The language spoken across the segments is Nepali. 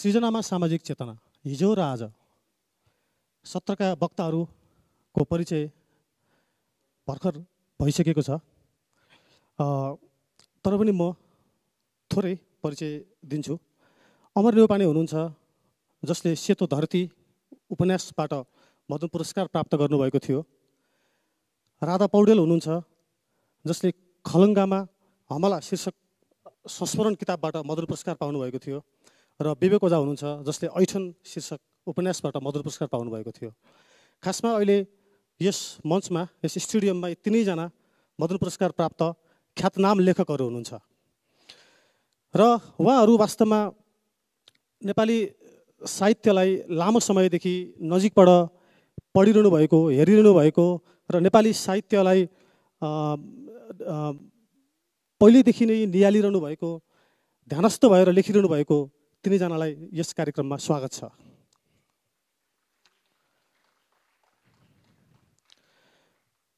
सृजनामा सामाजिक चेतना हिजो र आज सत्रका वक्ताहरूको परिचय भर्खर भइसकेको छ। तर पनि म थोरै परिचय दिन्छु। अमर नेउपाने हुनुहुन्छ, जसले सेतो धरती उपन्यासबाट मदन पुरस्कार प्राप्त गर्नुभएको थियो। राधा पौडेल हुनुहुन्छ, जसले खलङ्गामा हमला शीर्षक संस्मरण किताबबाट मदन पुरस्कार पाउनुभएको थियो। र विवेक ओझा हुनुहुन्छ, जसले ऐठन शीर्षक उपन्यासबाट मदन पुरस्कार पाउनुभएको थियो। खासमा अहिले यस मञ्चमा, यस स्टेडियममा यी तिनैजना मदन पुरस्कार प्राप्त ख्यातनाम लेखकहरू हुनुहुन्छ र उहाँहरू वास्तवमा नेपाली साहित्यलाई लामो समयदेखि नजिकबाट पढिरहनु भएको, हेरिरहनु भएको र नेपाली साहित्यलाई पहिलेदेखि नै निहालिरहनु भएको, ध्यानस्थ भएर लेखिरहनु भएको तिनैजनालाई यस कार्यक्रममा स्वागत छ।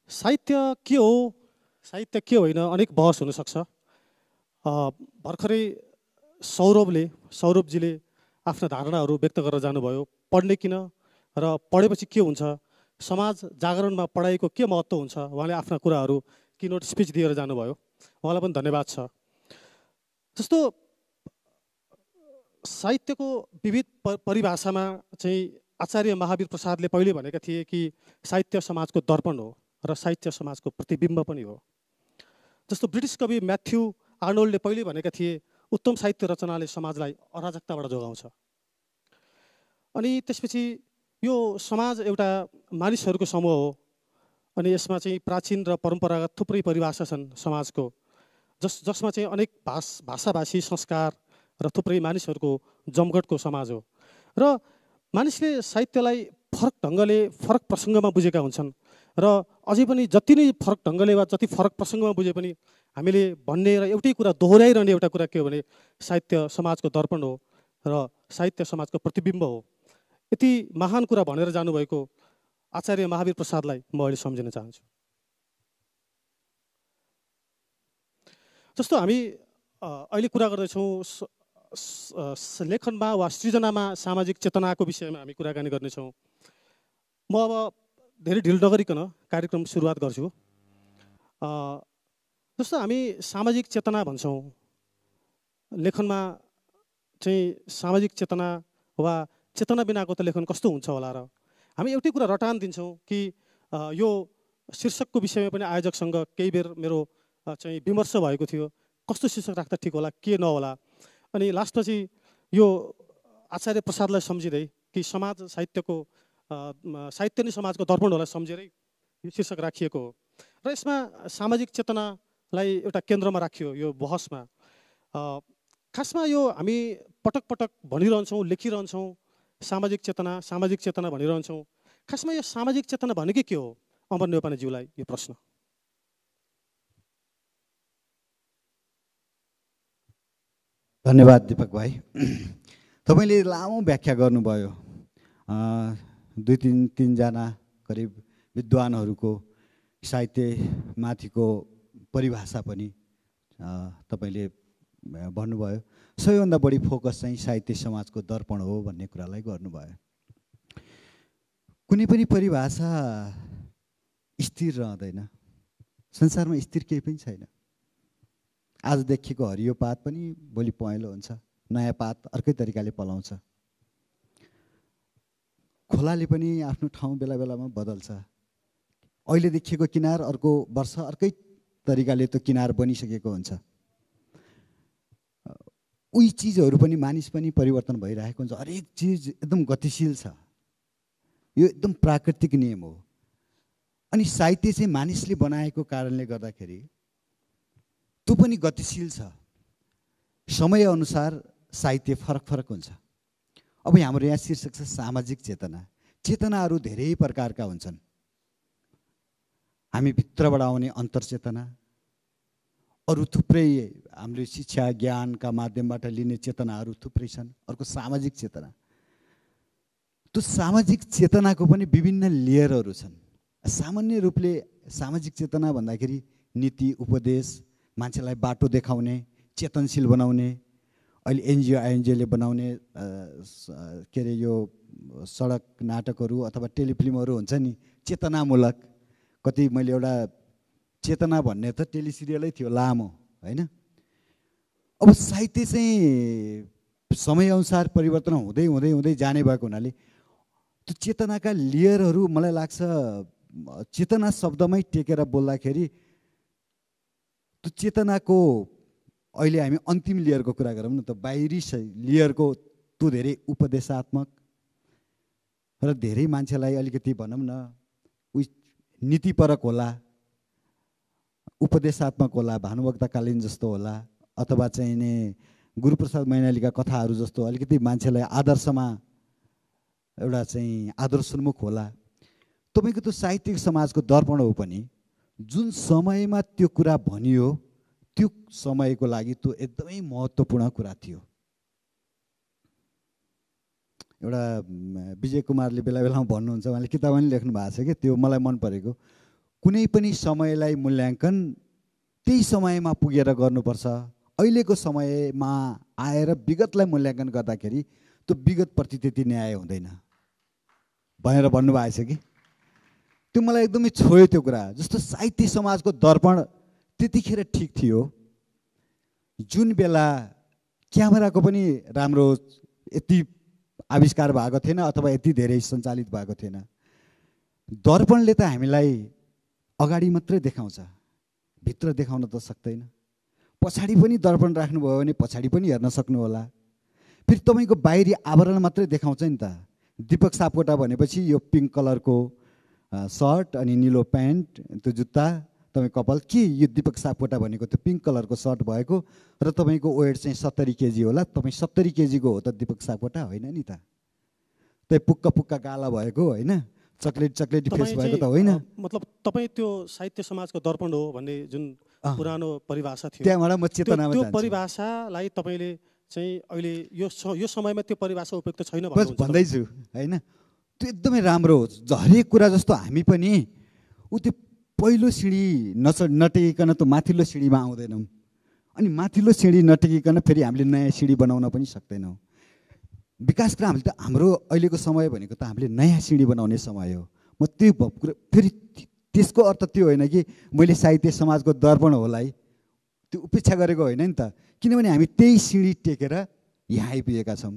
साहित्य के हो, साहित्य के होइन, अनेक बहस हुनसक्छ। भर्खरै सौरभजीले आफ्ना धारणाहरू व्यक्त गरेर जानुभयो। पढ्ने किन र पढेपछि के हुन्छ, समाज जागरणमा पढाइको के महत्त्व हुन्छ, उहाँले आफ्ना कुराहरू किनोट स्पिच दिएर जानुभयो। उहाँलाई पनि धन्यवाद छ। जस्तो साहित्यको विविध परिभाषामा चाहिँ आचार्य महावीर प्रसादले पहिले भनेका थिए कि साहित्य समाजको दर्पण हो र साहित्य समाजको प्रतिबिम्ब पनि हो। जस्तो ब्रिटिस कवि म्याथ्यू आर्नोल्डले पहिले भनेका थिए, उत्तम साहित्य रचनाले समाजलाई अराजकताबाट जोगाउँछ। अनि त्यसपछि यो समाज एउटा मानिसहरूको समूह हो अनि यसमा चाहिँ प्राचीन र परम्परागत थुप्रै परिभाषा छन् समाजको, जसमा चाहिँ अनेक भाषाभाषी संस्कार र थुप्रै मानिसहरूको जमघटको समाज हो। र मानिसले साहित्यलाई फरक ढङ्गले फरक प्रसङ्गमा बुझेका हुन्छन् र अझै पनि जति नै फरक ढङ्गले वा जति फरक प्रसङ्गमा बुझे पनि हामीले भन्ने र एउटै कुरा दोहोऱ्याइरहने एउटा कुरा के हो भने साहित्य समाजको दर्पण हो र साहित्य समाजको प्रतिबिम्ब हो। यति महान कुरा भनेर जानुभएको आचार्य महावीर प्रसादलाई म अहिले सम्झिन चाहन्छु। जस्तो हामी अहिले कुरा गर्दैछौँ लेखनमा वा सृजनामा सामाजिक चेतनाको विषयमा हामी कुराकानी गर्नेछौँ। म अब धेरै ढिल नगरिकन कार्यक्रम सुरुवात गर्छु। जस्तो हामी सामाजिक चेतना भन्छौँ, लेखनमा चाहिँ सामाजिक चेतना वा चेतना बिनाको त लेखन कस्तो हुन्छ होला र हामी एउटै कुरा रटान दिन्छौँ कि यो शीर्षकको विषयमा पनि आयोजकसँग केही बेर मेरो चाहिँ विमर्श भएको थियो, कस्तो शीर्षक राख्दा ठिक होला के नहोला। अनि लास्टमा चाहिँ यो आचार्य प्रसादलाई सम्झिँदै कि समाज साहित्यको साहित्य नै समाजको दर्पण होला सम्झेरै यो शीर्षक राखिएको हो र यसमा सामाजिक चेतनालाई एउटा केन्द्रमा राखियो यो बहसमा। खासमा यो हामी पटक पटक भनिरहन्छौँ, लेखिरहन्छौँ, सामाजिक चेतना भनिरहन्छौँ। खासमा यो सामाजिक चेतना भनेकै के हो? अमर नेउपानेज्यूलाई यो प्रश्न। धन्यवाद दिपक भाइ, तपाईँले लामो व्याख्या गर्नुभयो। तीनजना करिब विद्वानहरूको साहित्यमाथिको परिभाषा पनि तपाईँले भन्नुभयो। सबैभन्दा बढी फोकस चाहिँ साहित्य समाजको दर्पण हो भन्ने कुरालाई गर्नुभयो। कुनै पनि परिभाषा स्थिर रहँदैन, संसारमा स्थिर केही पनि छैन। आज देखिएको हरियो पात पनि भोलि पहेँलो हुन्छ, नयाँ पात अर्कै तरिकाले पलाउँछ। खोलाले पनि आफ्नो ठाउँ बेला बेलामा बदल्छ। अहिले देखिएको किनार अर्को वर्ष अर्कै तरिकाले त्यो किनार बनिसकेको हुन्छ। उही चिजहरू पनि मानिस पनि परिवर्तन भइरहेको हुन्छ। हरेक चिज एकदम गतिशील छ, यो एकदम प्राकृतिक नियम हो। अनि साहित्य चाहिँ मानिसले बनाएको कारणले गर्दाखेरि त्यो पनि गतिशील छ। समयअनुसार साहित्य फरक फरक हुन्छ। अब हाम्रो यहाँ शीर्षक छ सामाजिक चेतना। चेतनाहरू धेरै प्रकारका हुन्छन्। हामी भित्रबाट आउने अन्तर्चेतना, अरू थुप्रै हाम्रो शिक्षा ज्ञानका माध्यमबाट लिने चेतनाहरू थुप्रै छन्। अर्को सामाजिक चेतना। त्यो सामाजिक चेतनाको पनि विभिन्न लेयरहरू छन्। सामान्य रूपले सामाजिक चेतना भन्दाखेरि नीति उपदेश, मान्छेलाई बाटो देखाउने, चेतनशील बनाउने, अहिले एनजिओ आइएनजिओले बनाउने के अरे यो सडक नाटकहरू अथवा टेलिफिल्महरू हुन्छ नि चेतनामूलक। कति मैले एउटा चेतना भन्ने त टेलिसिरियलै थियो लामो होइन। अब साहित्य चाहिँ समयअनुसार परिवर्तन हुँदै हुँदै हुँदै जाने भएको हुनाले त्यो चेतनाका लेयरहरू मलाई लाग्छ चेतना शब्दमै टेकेर बोल्दाखेरि त्यो चेतनाको अहिले हामी अन्तिम लेयरको कुरा गरौँ न त। बाहिरी लेयरको त्यो धेरै उपदेशात्मक र धेरै मान्छेलाई अलिकति भनौँ न नीतिपरक होला, उपदेशात्मक होला, भानुभक्तकालीन जस्तो होला, अथवा चाहिँ नि गुरुप्रसाद मैनालीका कथाहरू जस्तो अलिकति मान्छेलाई आदर्शमा एउटा चाहिँ आदर्शोन्मुख होला। तपाईँको त्यो साहित्यिक समाजको दर्पण हो पनि जुन समयमा त्यो कुरा भनियो त्यो समयको लागि त्यो एकदमै महत्त्वपूर्ण कुरा थियो। एउटा विजय कुमारले बेला बेलामा भन्नुहुन्छ, उहाँले किताब पनि लेख्नु भएको छ कि त्यो मलाई मन परेको, कुनै पनि समयलाई मूल्याङ्कन त्यही समयमा पुगेर गर्नुपर्छ। अहिलेको समयमा आएर विगतलाई मूल्याङ्कन गर्दाखेरि त्यो विगतप्रति त्यति न्याय हुँदैन भनेर भन्नुभएको छ कि त्यो मलाई एकदमै छोयो त्यो कुरा। जस्तो साहित्य समाजको दर्पण त्यतिखेर ठिक थियो जुन बेला क्यामेराको पनि राम्रो यति आविष्कार भएको थिएन अथवा यति धेरै सञ्चालित भएको थिएन। दर्पणले त हामीलाई अगाडि मात्रै देखाउँछ, भित्र देखाउन त सक्दैन। पछाडि पनि दर्पण राख्नुभयो भने पछाडि पनि हेर्न सक्नुहोला। फेरि तपाईँको बाहिरी आवरण मात्रै देखाउँछ नि त। दीपक सापकोटा भनेपछि यो पिङ्क कलरको सर्ट अनि निलो प्यान्ट त्यो जुत्ता, तपाईँ कपाल के यो दीपक सापकोटा भनेको त्यो पिङ्क कलरको सर्ट भएको र तपाईँको वेट चाहिँ 70 केजी होला, तपाईँ 70 केजीको हो त दीपक सापकोटा होइन नि त। तपाईँ पुक्का पुक्का गाला भएको होइन, चक्लेटी फेस भएको त होइन। मतलब तपाईँ त्यो साहित्य समाजको दर्पण हो भन्ने जुन पुरानो परिभाषा थियो त्यहाँबाट म चेतनामा त्यो परिभाषालाई तपाईँले चाहिँ अहिले यो समयमा त्यो परिभाषा उपयुक्त छैन भन्दैछु होइन। त्यो एकदमै राम्रो हो। हरेक कुरा जस्तो हामी पनि त्यो पहिलो सिँढी नटेकिकन त माथिल्लो सिँढीमा आउँदैनौँ, अनि माथिल्लो सिँढी नटेकिकन फेरि हामीले नयाँ सिँढी बनाउन पनि सक्दैनौँ। विकासको हाम्रो अहिलेको समय भनेको त हामीले नयाँ सिँढी बनाउने समय हो। म त्यो कुरा फेरि त्यसको अर्थ त्यो होइन कि मैले साहित्य समाजको दर्पण होला त्यो उपेक्षा गरेको होइन नि त। किनभने हामी त्यही सिँढी टेकेर यहाँ आइपुगेका छौँ।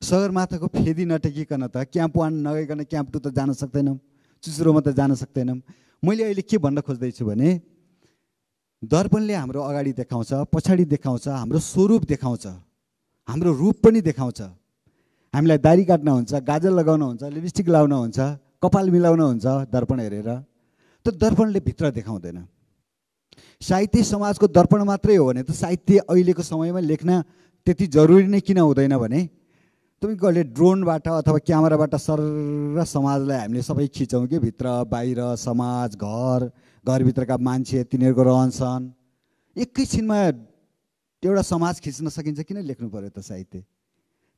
सगरमाथाको फेदी नटेकिकन त क्याम्प 1 नगइकन क्याम्प 2 त जान सक्दैनौँ, चुचुरोमा त जान सक्दैनौँ। मैले अहिले के भन्न खोज्दैछु भने दर्पणले हाम्रो अगाडि देखाउँछ, पछाडि देखाउँछ, हाम्रो स्वरूप देखाउँछ, हाम्रो रूप पनि देखाउँछ। हामीलाई दाढी काट्न हुन्छ, गाजल लगाउन हुन्छ, लिपस्टिक लाउन हुन्छ, कपाल मिलाउन हुन्छ दर्पण हेरेर। त्यो दर्पणले भित्र देखाउँदैन। साहित्य समाजको दर्पण मात्रै हो भने त साहित्य अहिलेको समयमा लेख्न त्यति जरुरी नै किन हुँदैन भने तपाईँको अहिले ड्रोनबाट अथवा क्यामेराबाट सर र समाजलाई हामीले सबै खिचौँ कि भित्र बाहिर समाज घरभित्रका मान्छे तिनीहरूको रहनसहन एकैछिनमा एउटा समाज खिच्न सकिन्छ। किन लेख्नु पर्यो त साहित्य?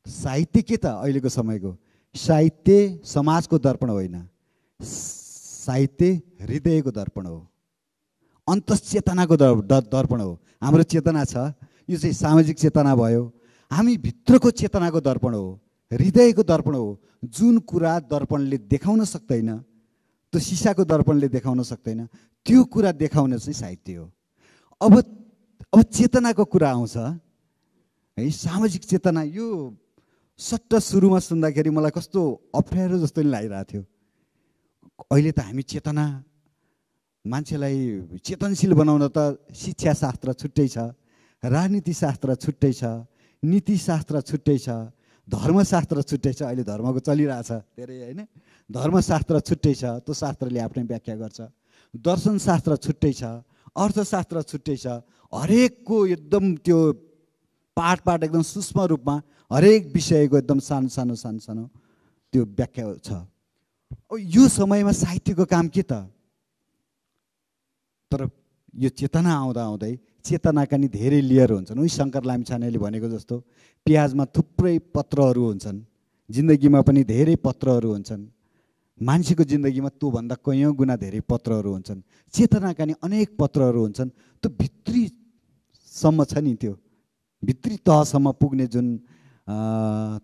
साहित्य के त अहिलेको समयको साहित्य समाजको दर्पण होइन, साहित्य हृदयको दर्पण हो, अन्तश्चेतनाको दर्पण हो। हाम्रो चेतना छ, यो चाहिँ सामाजिक चेतना भयो। हामी भित्रको चेतनाको दर्पण हो, हृदयको दर्पण हो। जुन कुरा दर्पणले देखाउन सक्दैन, त्यो सिसाको दर्पणले देखाउन सक्दैन, त्यो कुरा देखाउन चाहिँ साहित्य हो। अब चेतनाको कुरा आउँछ है, सामाजिक चेतना। यो सट्ट सुरुमा सुन्दाखेरि मलाई कस्तो अप्ठ्यारो जस्तो नि लागिरहेको थियो। अहिले त हामी चेतना, मान्छेलाई चेतनशील बनाउन त शिक्षाशास्त्र छुट्टै छ, राजनीतिशास्त्र छुट्टै छ, नीतिशास्त्र छुट्टै छ, धर्मशास्त्र छुट्टै छ। अहिले धर्मको चलिरहेछ धेरै होइन। धर्मशास्त्र छुट्टै छ, त्यो शास्त्रले आफ्नै व्याख्या गर्छ। दर्शनशास्त्र छुट्टै छ, अर्थशास्त्र छुट्टै छ। हरेकको एकदम त्यो पाठ एकदम सूक्ष्म रूपमा हरेक विषयको एकदम सानो त्यो व्याख्या छ। यो समयमा साहित्यको काम के त? तर यो चेतना आउँदै चेतनाका नि धेरै लेयर हुन्छन्। उही शङ्कर लामिछानेले भनेको जस्तो प्याजमा थुप्रै पत्रहरू हुन्छन्, जिन्दगीमा पनि धेरै पत्रहरू हुन्छन्। मान्छेको जिन्दगीमा त्योभन्दा कैयौँ गुणा धेरै पत्रहरू हुन्छन्। चेतनाका नि अनेक पत्रहरू हुन्छन्। त्यो भित्रीसम्म छ नि त्यो भित्री तहसम्म पुग्ने जुन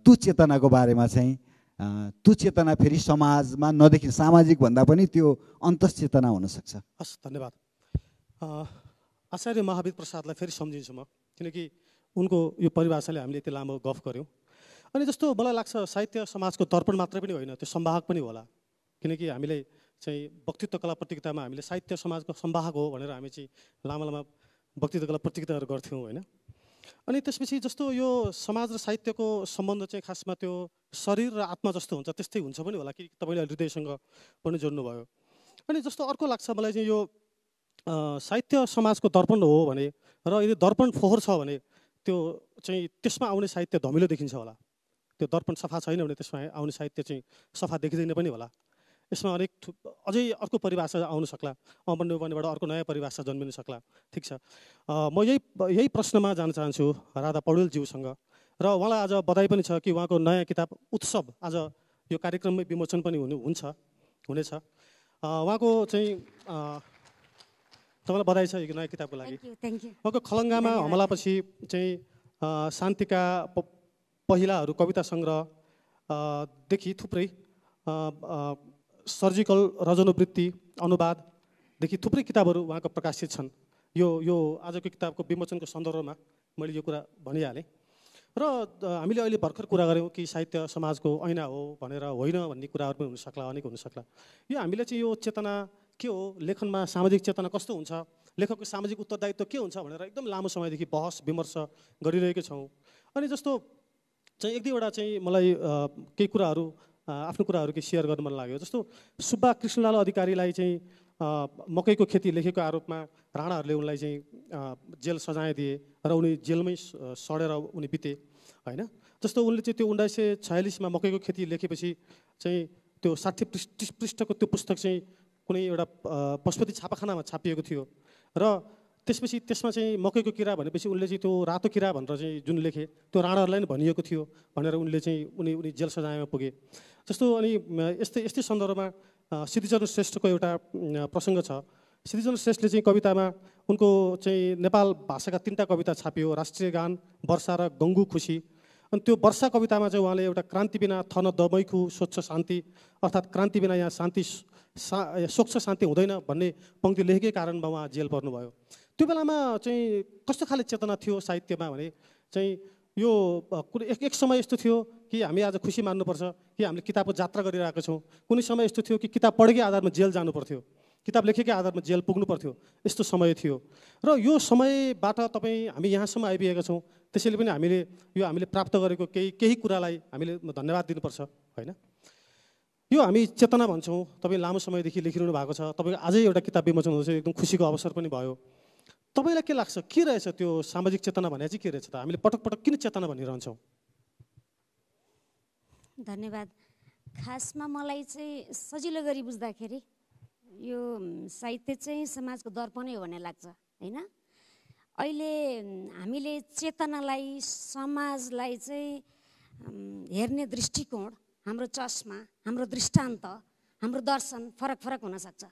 त्यो चेतनाको बारेमा चाहिँ त्यो चेतना फेरि समाजमा नदेखि सामाजिक भन्दा पनि त्यो अन्तश्चेतना हुनसक्छ। हस्, धन्यवाद। आचार्य महावीर प्रसादलाई फेरि सम्झिन्छु म, किनकि उनको यो परिभाषाले हामीले यति लामो गफ गऱ्यौँ। अनि जस्तो मलाई लाग्छ साहित्य समाजको दर्पण मात्रै पनि होइन, त्यो संवाहक पनि होला। किनकि हामीले चाहिँ वक्तृत्व कला प्रतियोगितामा हामीले साहित्य समाजको संवाहक हो भनेर हामी चाहिँ लामा लामा वक्तृत्व कला प्रतियोगिताहरू गर्थ्यौँ होइन। अनि त्यसपछि जस्तो यो समाज र साहित्यको सम्बन्ध चाहिँ खासमा त्यो शरीर र आत्मा जस्तो हुन्छ त्यस्तै हुन्छ पनि होला कि तपाईँले हृदयसँग पनि जोड्नुभयो। अनि जस्तो अर्को लाग्छ मलाई चाहिँ यो साहित्य समाजको दर्पण हो भने र यदि दर्पण फोहोर छ भने त्यो चाहिँ त्यसमा आउने साहित्य धमिलो देखिन्छ होला। त्यो दर्पण सफा छैन भने त्यसमा आउने साहित्य चाहिँ सफा देखिँदैन पनि होला। यसमा अनेक अझै अर्को परिभाषा आउन सक्ला, अवन्यबाट अर्को नयाँ परिभाषा जन्मिन सक्ला। ठिक छ, म यही प्रश्नमा जान चाहन्छु राधा पौडेलज्यूसँग। र उहाँलाई आज बधाई पनि छ कि उहाँको नयाँ किताब उत्सव आज यो कार्यक्रममै विमोचन पनि हुनेछ। उहाँको चाहिँ तपाईँलाई बधाई छ यो नयाँ किताबको लागि। उहाँको खलङ्गामा हमलापछि चाहिँ शान्तिका पहिलाहरू कविता सङ्ग्रहदेखि थुप्रै सर्जिकल रजनोवृत्ति अनुवाददेखि थुप्रै किताबहरू उहाँको प्रकाशित छन्। यो आजको किताबको विमोचनको सन्दर्भमा मैले यो कुरा भनिहालेँ। र हामीले अहिले भर्खर कुरा गऱ्यौँ कि साहित्य समाजको ऐना हो भनेर, होइन भन्ने कुराहरू पनि हुनसक्ला, अनेक हुनसक्ला। यो हामीले चाहिँ यो चेतना के हो, लेखनमा सामाजिक चेतना कस्तो हुन्छ, लेखकको सामाजिक उत्तरदायित्व के हुन्छ भनेर एकदम लामो समयदेखि बहस विमर्श गरिरहेकै छौँ। अनि जस्तो चाहिँ एक दुईवटा चाहिँ मलाई केही कुराहरू आफ्नो कुराहरू केही सेयर गर्न मन लाग्यो। जस्तो सुब्बा कृष्णलाल अधिकारीलाई चाहिँ मकैको खेती लेखेको आरोपमा राणाहरूले उनलाई चाहिँ जेल सजाय दिए र उनी जेलमै सडेर उनी बिते होइन। जस्तो उनले चाहिँ त्यो 1946मा मकैको खेती लेखेपछि चाहिँ त्यो 60 पृष्ठको त्यो पुस्तक चाहिँ कुनै एउटा पशुपति छापाखानामा छापिएको थियो। र त्यसपछि त्यसमा चाहिँ मकैको किरा भनेपछि उनले चाहिँ त्यो रातो किरा भनेर चाहिँ जुन लेखे त्यो राणाहरूलाई नै भनिएको थियो भनेर उनले चाहिँ उनी जेल सजायमा पुगे। जस्तो अनि यस्तै सन्दर्भमा सिद्धिचरण श्रेष्ठको एउटा प्रसङ्ग छ। सिद्धिचरण श्रेष्ठले चाहिँ कवितामा उनको चाहिँ नेपाल भाषाका 3टा कविता छापियो, राष्ट्रिय गान, वर्षा र गङ्गु खुसी। अनि त्यो वर्षा कवितामा चाहिँ उहाँले एउटा क्रान्ति बिना थन दमैखु स्वच्छ शान्ति, अर्थात् क्रान्ति बिना यहाँ शान्ति स्वच्छ शान्ति हुँदैन भन्ने पङ्क्ति लेखेकै कारणमा उहाँ जेल पर्नुभयो। त्यो बेलामा चाहिँ कस्तो खाले चेतना थियो साहित्यमा भने चाहिँ यो एक समय यस्तो थियो कि हामी आज खुसी मान्नुपर्छ कि हामीले किताबको जात्रा गरिरहेका छौँ। कुनै समय यस्तो थियो कि किताब पढेकै आधारमा जेल जानु पर्थ्यो, किताब लेखेकै आधारमा जेल पुग्नु पर्थ्यो, यस्तो समय थियो। र यो समयबाट हामी यहाँसम्म आइपुगेका छौँ। त्यसैले पनि हामीले प्राप्त गरेको केही कुरालाई हामीले धन्यवाद दिनुपर्छ होइन। यो हामी चेतना भन्छौँ। तपाईँ लामो समयदेखि लेखिरहनु भएको छ, तपाईँको आजै एउटा किताब विमोचन हुँदैछ, एकदम खुसीको अवसर पनि भयो। तपाईँलाई के लाग्छ, के रहेछ त्यो सामाजिक चेतना भने चाहिँ के रहेछ त? हामीले पटक पटक किन चेतना भनिरहन्छौँ? धन्यवाद। खासमा मलाई चाहिँ सजिलो गरी बुझ्दाखेरि यो साहित्य चाहिँ समाजको दर्पणै हो भन्ने लाग्छ होइन। अहिले हामीले चेतनालाई, समाजलाई चाहिँ हेर्ने दृष्टिकोण, हाम्रो चस्मा, हाम्रो दृष्टान्त, हाम्रो दर्शन फरक फरक हुनसक्छ।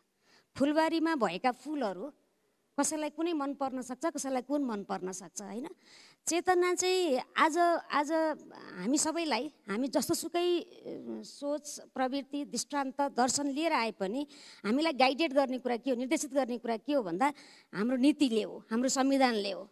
फुलबारीमा भएका फुलहरू कसैलाई कुनै मन पर्न सक्छ, कसैलाई कुन मन पर्न सक्छ होइन। चेतना चाहिँ आज हामी सबैलाई, हामी जस्तोसुकै सोच, प्रवृत्ति, दृष्टान्त, दर्शन लिएर आए पनि हामीलाई गाइडेड गर्ने कुरा के हो, निर्देशित गर्ने कुरा के हो भन्दा हाम्रो नीतिले हो, हाम्रो संविधानले हो।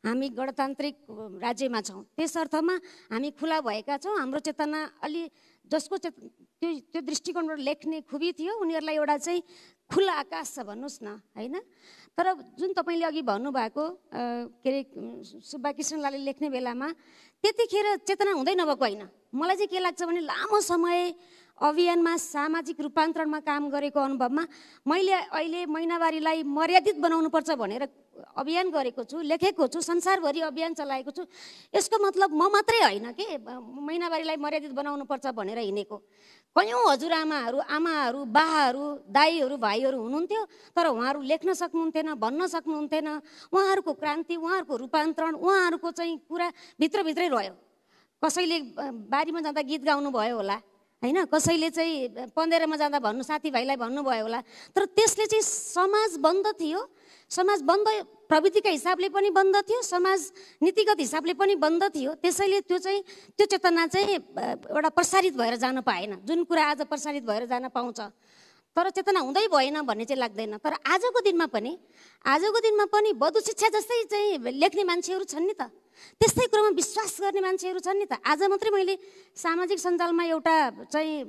हामी गणतान्त्रिक राज्यमा छौँ, त्यस अर्थमा हामी खुला भएका छौँ। हाम्रो चेतना अलि जसको त्यो दृष्टिकोणबाट लेख्ने खुबी थियो उनीहरूलाई एउटा चाहिँ खुला आकाश छ भन्नुहोस् न होइन। तर जुन तपाईँले अघि भन्नुभएको के अरे सुब्बा कृष्णलालले लेख्ने बेलामा त्यतिखेर चेतना हुँदै नभएको होइन। मलाई चाहिँ के लाग्छ भने लामो समय अभियानमा सामाजिक रूपान्तरणमा काम गरेको अनुभवमा मैले अहिले महिनावारीलाई मर्यादित बनाउनुपर्छ भनेर अभियान गरेको छु, लेखेको छु, संसारभरि अभियान चलाएको छु। यसको मतलब म मात्रै होइन के महिनावारीलाई मर्यादित बनाउनुपर्छ भनेर हिँडेको। कयौँ हजुरआमाहरू, आमाहरू, बाहरू, दाईहरू, भाइहरू हुनुहुन्थ्यो, तर उहाँहरू लेख्न सक्नुहुन्थेन, भन्न सक्नुहुन्थेन। उहाँहरूको क्रान्ति, उहाँहरूको रूपान्तरण, उहाँहरूको चाहिँ कुरा भित्रभित्रै रह्यो। कसैले बारीमा जाँदा गीत गाउनुभयो होला होइन, कसैले चाहिँ पन्देरमा जाँदा साथीभाइलाई भन्नुभयो होला। तर त्यसले चाहिँ समाज बन्द थियो, समाज बन्द प्रविधिका हिसाबले पनि बन्द थियो, समाज नीतिगत हिसाबले पनि बन्द थियो। त्यसैले त्यो चेतना चाहिँ एउटा प्रसारित भएर जान पाएन, जुन कुरा आज प्रसारित भएर जान पाउँछ। तर चेतना हुँदै भएन भन्ने चाहिँ लाग्दैन। तर आजको दिनमा पनि बधु शिक्षा जस्तै चाहिँ लेख्ने मान्छेहरू छन् नि त, त्यस्तै कुरामा विश्वास गर्ने मान्छेहरू छन् नि त। आज मात्रै मैले सामाजिक सञ्जालमा एउटा चाहिँ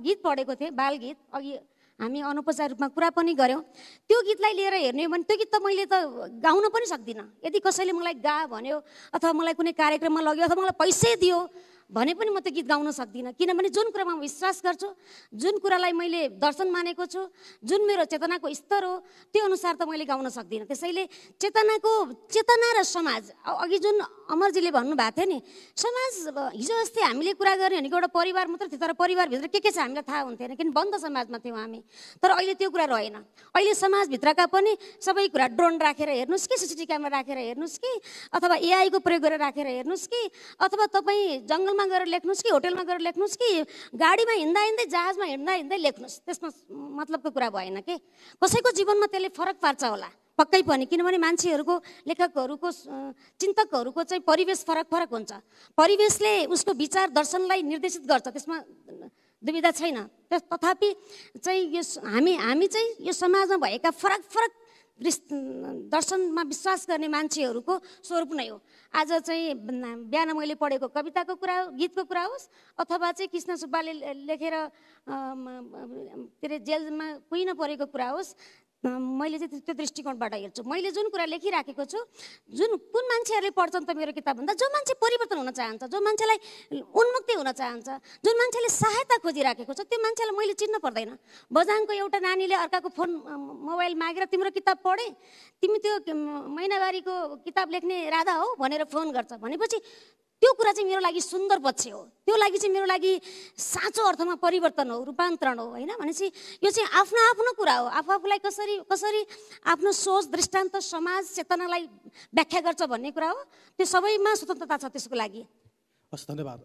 गीत पढेको थिएँ, बाल गीत, अघि हामी अनौपचारिक रूपमा कुरा पनि गऱ्यौँ। त्यो गीतलाई लिएर हेर्ने हो भने त्यो गीत त मैले त गाउन पनि सक्दिनँ। यदि कसैले मलाई गा भन्यो अथवा मलाई कुनै कार्यक्रममा लग्यो अथवा मलाई पैसै दियो भने पनि म त्यो गीत गाउन सक्दिनँ। किनभने जुन कुरामा म विश्वास गर्छु, जुन कुरालाई मैले दर्शन मानेको छु, जुन मेरो चेतनाको स्तर हो, त्यो अनुसार त मैले गाउन सक्दिनँ। त्यसैले चेतना र समाज, अघि जुन अमरजीले भन्नुभएको थियो नि, समाज हिजो अस्ति हामीले कुरा गर्ने भनेको एउटा परिवार मात्र थियो, तर परिवारभित्र के छ हामीलाई थाहा हुन्थेन, किन बन्द समाजमा थियौँ हामी। तर अहिले त्यो कुरा रहेन। अहिले समाजभित्रका पनि सबै कुरा ड्रोन राखेर हेर्नुहोस् कि, सिसिटिभी क्यामेरा राखेर हेर्नुहोस् कि, अथवा एआईको प्रयोग गरेर राखेर हेर्नुहोस् कि, अथवा तपाईँ जङ्गलमा गएर लेख्नुहोस् कि, होटेलमा गएर लेख्नुहोस् कि, गाडीमा हिँड्दा जहाजमा हिँड्दा लेख्नुहोस्, त्यसमा मतलबको कुरा भएन के। कसैको जीवनमा त्यसले फरक पार्छ होला पक्कै पनि, किनभने मान्छेहरूको, लेखकहरूको, चिन्तकहरूको चाहिँ परिवेश फरक हुन्छ। परिवेशले उसको विचार दर्शनलाई निर्देशित गर्छ, त्यसमा दुविधा छैन। तथापि चाहिँ यो हामी चाहिँ यो समाजमा भएका फरक दर्शनमा विश्वास गर्ने मान्छेहरूको स्वरूप नै हो। आज चाहिँ बिहान मैले पढेको कविताको कुरा, गीतको कुरा होस्, अथवा चाहिँ कृष्ण सुब्बाले लेखेर के अरे जेलमा कुहिन परेको कुरा होस्, मैले चाहिँ त्यो दृष्टिकोणबाट हेर्छु। मैले जुन कुरा लेखिराखेको छु, कुन मान्छेहरूले पढ्छन् त मेरो किताब भन्दा, जो मान्छे परिवर्तन हुन चाहन्छ, जो मान्छेलाई उन्मुक्ति हुन चाहन्छ, जुन मान्छेले सहायता खोजिराखेको छ, त्यो मान्छेलाई मैले चिन्न पर्दैन। बझाङको एउटा नानीले अर्काको फोन मोबाइल मागेर तिम्रो किताब पढेँ, तिमी त्यो मैनाबारीको किताब लेख्ने राधा हौ भनेर फोन गर्छ भनेपछि त्यो कुरा चाहिँ मेरो लागि सुन्दर पक्ष हो। त्यो लागि चाहिँ मेरो लागि साँचो अर्थमा परिवर्तन हो, रूपान्तरण हो, होइन भनेपछि यो चाहिँ आफ्नो कुरा हो। आफूलाई कसरी आफ्नो सोच, दृष्टान्त, समाज, चेतनालाई व्याख्या गर्छ भन्ने कुरा हो। त्यो सबैमा स्वतन्त्रता छ त्यसको लागि। हस्, धन्यवाद।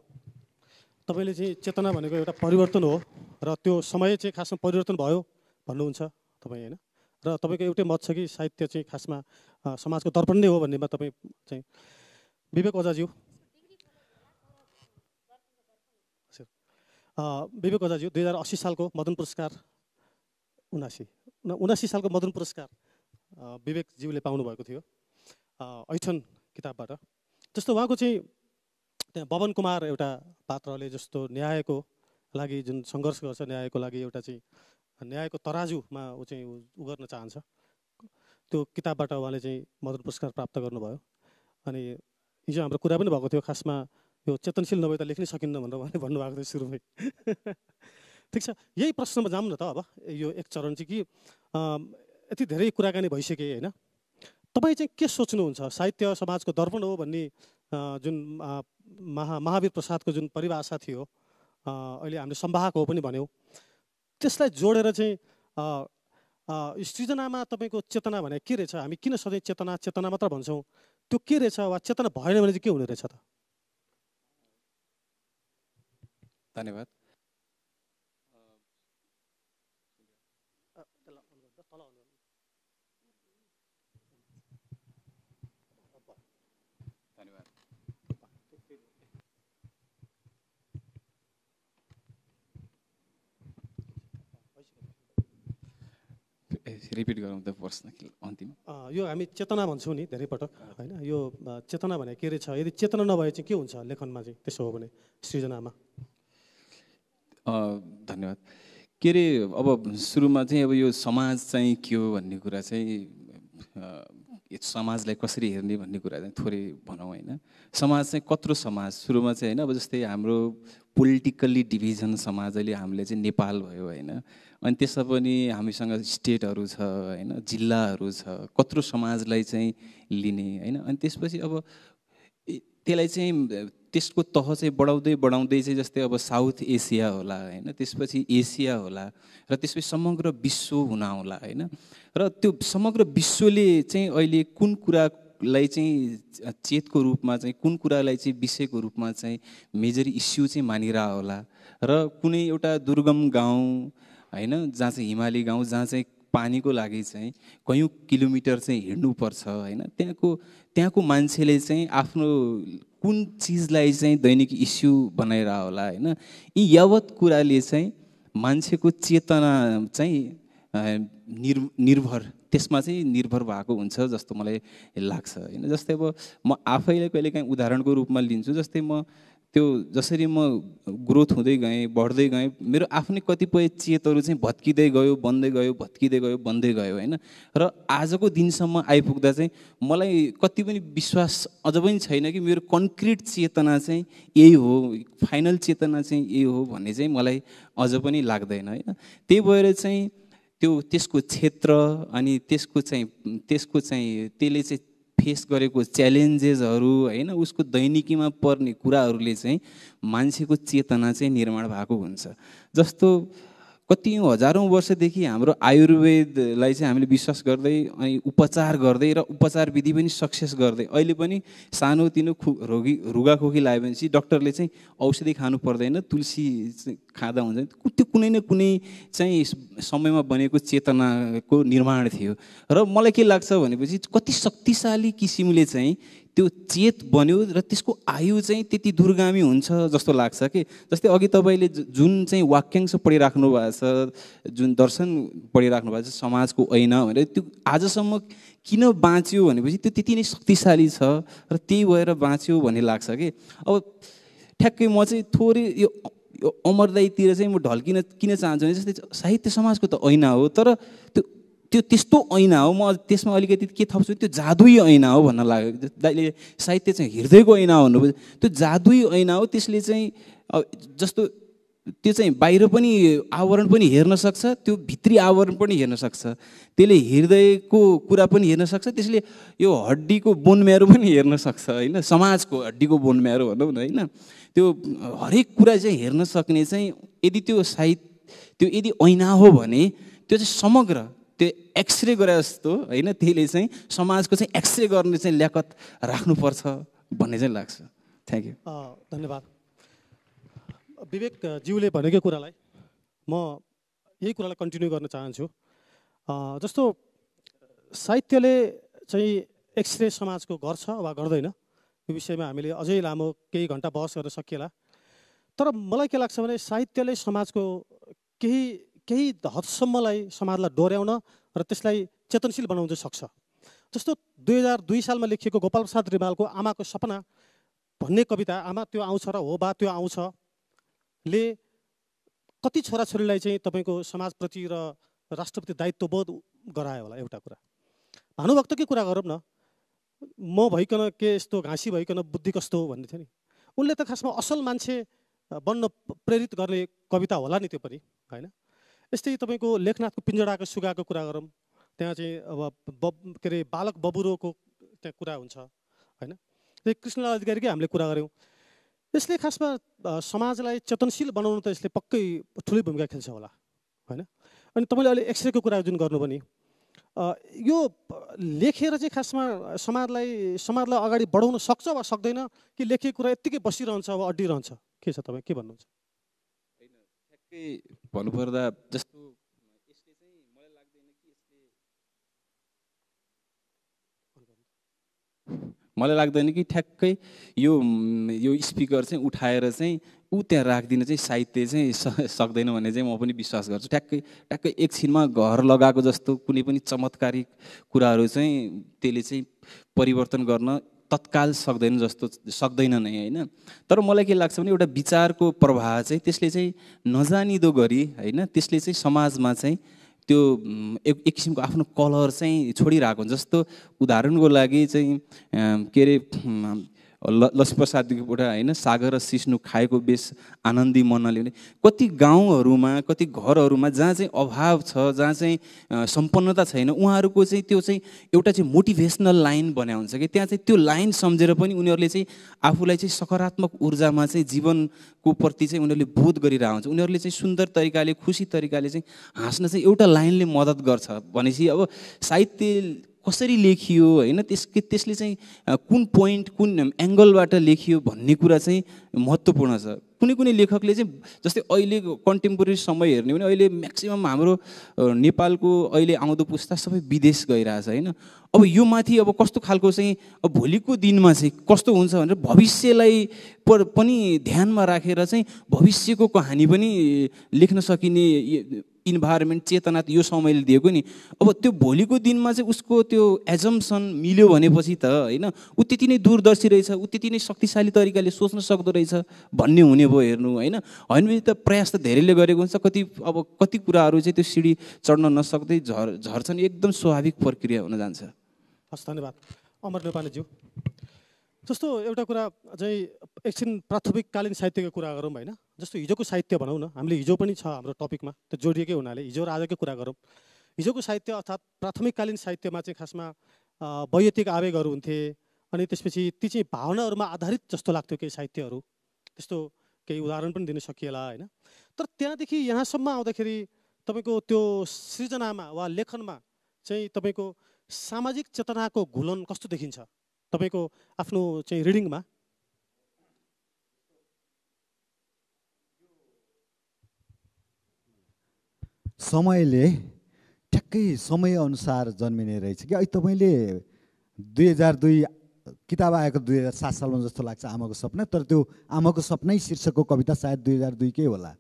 तपाईँले चाहिँ चेतना भनेको एउटा परिवर्तन हो र त्यो समय चाहिँ खासमा परिवर्तन भयो भन्नुहुन्छ तपाईँ, होइन? र तपाईँको एउटै मत छ कि साहित्य चाहिँ खासमा समाजको दर्पण नै हो भन्नेमा तपाईँ चाहिँ। विवेक ओझाज्यू, विवेक ओझाज्यू 2080 सालको मदन पुरस्कार 79 सालको मदन पुरस्कार विवेकज्यूले पाउनुभएको थियो ऐठन किताबबाट। जस्तो उहाँको चाहिँ त्यहाँ बबन कुमार एउटा पात्रले जस्तो न्यायको लागि जुन सङ्घर्ष गर्छ, न्यायको लागि एउटा चाहिँ न्यायको तराजुमा ऊ चाहिँ उ गर्न चाहन्छ, त्यो किताबबाट उहाँले चाहिँ मदन पुरस्कार प्राप्त गर्नुभयो। अनि हिजो हाम्रो कुरा पनि भएको थियो, खासमा यो चेतनशील नभए त लेख्नै सकिन्न भनेर उहाँले भन्नुभएको थियो सुरुमै। ठिक छ, यही प्रश्नमा जाऊँ न त। अब यो एक चरण चाहिँ कि यति धेरै कुराकानी भइसके, होइन? तपाईँ चाहिँ के सोच्नुहुन्छ? साहित्य समाजको दर्पण हो भन्ने जुन महावीर प्रसादको जुन परिभाषा थियो, अहिले हामीले सम्वाहक हो पनि भन्यौँ, त्यसलाई जोडेर चाहिँ सृजनामा तपाईँको चेतना भने के रहेछ? हामी किन सधैँ चेतना मात्र भन्छौँ? त्यो के रहेछ? वा चेतना भएन भने चाहिँ के हुने रहेछ त? धन्यवाद। रिपिट गरौँ त प्रश्न अन्तिम। यो हामी चेतना भन्छौँ नि धेरै पटक, होइन? यो चेतना भने के रहेछ? यदि चेतना नभए चाहिँ के हुन्छ लेखनमा चाहिँ, त्यसो हो भने सृजनामा? धन्यवाद। के अरे, अब सुरुमा चाहिँ अब यो समाज चाहिँ के हो भन्ने कुरा चाहिँ, समाजलाई कसरी हेर्ने भन्ने कुरा चाहिँ थोरै भनौँ, होइन? समाज चाहिँ कत्रो समाज सुरुमा चाहिँ, होइन? अब जस्तै हाम्रो पोलिटिकल्ली डिभिजन समाज अहिले हामीले चाहिँ नेपाल भयो, होइन? अनि त्यसमा पनि हामीसँग स्टेटहरू छ, होइन? जिल्लाहरू छ, कत्रो समाजलाई चाहिँ लिने, होइन? अनि त्यसपछि अब त्यसलाई चाहिँ त्यसको तह चाहिँ बढाउँदै चाहिँ जस्तै अब साउथ एसिया होला, होइन? त्यसपछि एसिया होला, र त्यसपछि समग्र विश्व हुन होला, होइन? र त्यो समग्र विश्वले चाहिँ अहिले कुन कुरालाई चाहिँ चेतको रूपमा चाहिँ, कुन कुरालाई चाहिँ विषयको रूपमा चाहिँ मेजर इस्यु चाहिँ मानिरह होला, र कुनै एउटा दुर्गम गाउँ, होइन, जहाँ चाहिँ हिमाली गाउँ, जहाँ चाहिँ पानीको लागि चाहिँ कयौँ किलोमिटर चाहिँ हिँड्नुपर्छ होइन। त्यहाँको मान्छेले चाहिँ आफ्नो कुन चिजलाई चाहिँ दैनिक इस्यु बनाइरह होला होइन। यी यावत कुराले चाहिँ मान्छेको चेतना चाहिँ निर्भर त्यसमा चाहिँ निर्भर भएको हुन्छ जस्तो मलाई लाग्छ होइन। जस्तै अब म आफैलाई कहिलेकाहीँ उदाहरणको रूपमा लिन्छु। जस्तै म त्यो जसरी म ग्रोथ हुँदै गएँ बढ्दै गएँ मेरो आफ्नै कतिपय चेतहरू चाहिँ भत्किँदै गयो बन्दै गयो भत्किँदै गयो बन्दै गयो होइन। र आजको दिनसम्म आइपुग्दा चाहिँ मलाई कति पनि विश्वास अझ पनि छैन कि मेरो कन्क्रिट चेतना चाहिँ यही हो, फाइनल चेतना चाहिँ यही हो भन्ने चाहिँ मलाई अझ पनि लाग्दैन होइन। त्यही भएर चाहिँ त्यसको क्षेत्र अनि त्यसको चाहिँ त्यसले चाहिँ फेस गरेको च्यालेन्जेसहरू होइन उसको दैनिकीमा पर्ने कुराहरूले चाहिँ मान्छेको चेतना चाहिँ निर्माण भएको हुन्छ। जस्तो कति हजारौँ वर्षदेखि हाम्रो आयुर्वेदलाई चाहिँ हामीले विश्वास गर्दै अनि उपचार गर्दै र उपचार विधि पनि सक्सेस गर्दै अहिले पनि सानोतिनो रुगाखोकी लाग्यो भने चाहिँ डक्टरले चाहिँ औषधि खानु पर्दैन, तुलसी खाँदा हुन्छ। त्यो कुनै न कुनै चाहिँ समयमा बनेको चेतनाको निर्माण थियो। र मलाई के लाग्छ भनेपछि कति शक्तिशाली किसिमले चाहिँ त्यो चेत बन्यो र त्यसको आयु चाहिँ त्यति दूरगामी हुन्छ जस्तो लाग्छ कि। जस्तै अघि तपाईँले जुन चाहिँ वाक्यांश पढिराख्नु भएको छ, जुन दर्शन पढिराख्नु भएको छ समाजको ऐना भनेर, त्यो आजसम्म किन बाँच्यो भनेपछि त्यो त्यति नै शक्तिशाली छ र त्यही भएर बाँच्यो भन्ने लाग्छ कि। अब ठ्याक्कै म चाहिँ थोरै यो अमरदायीतिर चाहिँ म ढल्किन किन चाहन्छु भने जस्तै साहित्य समाजको त ऐना हो तर त्यो त्यस्तो ऐना हो। म त्यसमा अलिकति के थप्छु त्यो जादुई ऐना हो भन्न लाग्यो। दाइले साहित्य चाहिँ हृदयको ऐना हो भन्नुभयो, त्यो जादुई ऐना हो। त्यसले चाहिँ जस्तो त्यो चाहिँ बाहिर पनि आवरण पनि हेर्न सक्छ, त्यो भित्री आवरण पनि हेर्न सक्छ, त्यसले हृदयको कुरा पनि हेर्न सक्छ, त्यसले यो हड्डीको बोन म्यारो पनि हेर्न सक्छ होइन। समाजको हड्डीको बोन म्यारो भनौँ न होइन। त्यो हरेक कुरा चाहिँ हेर्न सक्ने चाहिँ यदि त्यो साहित्य त्यो यदि ऐना हो भने त्यो चाहिँ समग्र त्यो एक्सरे गरे जस्तो होइन। त्यसले चाहिँ समाजको चाहिँ एक्सरे गर्ने चाहिँ ल्याकत राख्नुपर्छ भन्ने चाहिँ लाग्छ। Thank you. धन्यवाद। विवेकज्यूले भनेको कुरालाई म यही कुरालाई कन्टिन्यू गर्न चाहन्छु। जस्तो साहित्यले चाहिँ एक्सरे समाजको गर्छ वा गर्दैन यो विषयमा हामीले अझै लामो केही घन्टा बहस गर्न सकिएला। तर मलाई के लाग्छ भने साहित्यले समाजको केही हदसम्मलाई समाजलाई डोर्याउन र त्यसलाई चेतनशील बनाउन सक्छ। जस्तो 2002 सालमा लेखिएको गोपाल प्रसाद रिमालको आमाको सपना भन्ने कविता, आमा त्यो आउँछ र हो बा त्यो आउँछ ले कति छोराछोरीलाई चाहिँ तपाईँको समाजप्रति र राष्ट्रप्रति दायित्वबोध गरायो होला। एउटा कुरा भानुभक्तकै कुरा गरौँ न, म भइकन के यस्तो घाँसी भइकन बुद्धि कस्तो हो भन्ने थियो नि। उनले त खासमा असल मान्छे बन्न प्रेरित गर्ने कविता होला नि त्यो पनि होइन। यस्तै तपाईँको लेखनाथको पिञ्जडाको सुगाको कुरा गरौँ, त्यहाँ चाहिँ अब के अरे बालक बबुरोको त्यहाँ कुरा हुन्छ होइन। त्यही कृष्णलाल अधिकारीकै हामीले कुरा गऱ्यौँ। यसले खासमा समाजलाई चेतनशील बनाउनु त यसले पक्कै ठुलै भूमिका खेल्छ होला होइन। अनि तपाईँले अहिले एक्सरेको कुरा जुन गर्नु पनि यो लेखेर चाहिँ खासमा समाजलाई अगाडि बढाउन सक्छ वा सक्दैन कि लेखेको कुरा यत्तिकै बसिरहन्छ वा अड्डिरहन्छ? के छ तपाईँ के भन्नुहुन्छ? ठ्याक्कै भन्नुपर्दा जस्तो यसले चाहिँ मलाई लाग्दैन कि मलाई लाग्दैन कि ठ्याक्कै यो स्पिकर चाहिँ उठाएर चाहिँ ऊ त्यहाँ राखिदिन चाहिँ साहित्य चाहिँ सक्दैन भन्ने चाहिँ म पनि विश्वास गर्छु। ठ्याक्कै एकछिनमा घर लगाएको जस्तो कुनै पनि चमत्कारिक कुराहरू चाहिँ त्यसले चाहिँ परिवर्तन गर्न तत्काल सक्दैन नै होइन। तर मलाई के लाग्छ भने एउटा विचारको प्रवाह चाहिँ त्यसले चाहिँ नजानिदो गरी होइन त्यसले चाहिँ समाजमा चाहिँ त्यो एक किसिमको आफ्नो कलर चाहिँ छोडिरहेको हुन्छ। जस्तो उदाहरणको लागि चाहिँ के अरे लक्ष्मीप्रसादबाट होइन सागर र सिस्नु खाएको बेस आनन्दी मनले भने कति गाउँहरूमा कति घरहरूमा जहाँ चाहिँ अभाव छ, जहाँ चाहिँ सम्पन्नता छैन, उहाँहरूको चाहिँ त्यो चाहिँ एउटा चाहिँ मोटिभेसनल लाइन बन्या हुन्छ कि त्यहाँ चाहिँ त्यो लाइन सम्झेर पनि उनीहरूले चाहिँ आफूलाई चाहिँ सकारात्मक ऊर्जामा चाहिँ जीवनको प्रति चाहिँ उनीहरूले बोध गरिरहेको हुन्छ। उनीहरूले चाहिँ सुन्दर तरिकाले खुसी तरिकाले चाहिँ हाँस्न चाहिँ एउटा लाइनले मद्दत गर्छ भनेपछि अब साहित्य कसरी लेखियो होइन त्यसले चाहिँ कुन पोइन्ट कुन एङ्गलबाट लेखियो भन्ने कुरा चाहिँ महत्त्वपूर्ण छ। कुनै कुनै लेखकले चाहिँ जस्तै अहिले कन्टेम्पोरेरी समय हेर्ने भने अहिले म्याक्सिमम् हाम्रो नेपालको अहिले आउँदो पुस्ता सबै विदेश गइरहेछ होइन। अब यो माथि अब कस्तो खालको चाहिँ अब भोलिको दिनमा चाहिँ कस्तो हुन्छ भनेर भविष्यलाई पनि ध्यानमा राखेर चाहिँ भविष्यको कहानी पनि लेख्न सकिने इन्भाइरोमेन्ट चेतना यो समयले दिएको नि। अब त्यो भोलिको दिनमा चाहिँ उसको त्यो एजम्सन मिल्यो भनेपछि त होइन ऊ त्यति नै दूरदर्शी रहेछ, ऊ त्यति नै शक्तिशाली तरिकाले सोच्न सक्दो रहेछ भन्ने हुने भयो हेर्नु होइन। होइन भने त प्रयास त धेरैले गरेको हुन्छ, कति कुराहरू चाहिँ त्यो सिडी चढ्न नसक्दै झर्छन्, एकदम स्वाभाविक प्रक्रिया हुन जान्छ। हस्, धन्यवाद अमर नेपालीज्यू। जस्तो एउटा कुरा चाहिँ एकछिन प्राथमिककालीन साहित्यको कुरा गरौँ होइन। जस्तो हिजोको साहित्य भनौँ न, हामीले हिजो पनि छ हाम्रो टपिकमा, त्यो जोडिएकै हुनाले हिजो र आजकै कुरा गरौँ। हिजोको साहित्य अर्थात् प्राथमिककालीन साहित्यमा चाहिँ खासमा वैयक्तिक आवेगहरू हुन्थे, अनि त्यसपछि ती चाहिँ भावनाहरूमा आधारित जस्तो लाग्थ्यो केही साहित्यहरू। त्यस्तो केही उदाहरण पनि दिन सकिएला होइन। तर त्यहाँदेखि यहाँसम्म आउँदाखेरि तपाईँको त्यो सृजनामा वा लेखनमा चाहिँ तपाईँको सामाजिक चेतनाको घुलन कस्तो देखिन्छ तपाईँको आफ्नो चाहिँ रिडिङमा? समयले ठ्याक्कै समयअनुसार जन्मिने रहेछ कि। अहिले तपाईँले 2002 किताब आएको 2007 सालमा जस्तो लाग्छ आमाको सपना, तर त्यो आमाको सपनै शीर्षकको कविता सायद 2002 कै होला।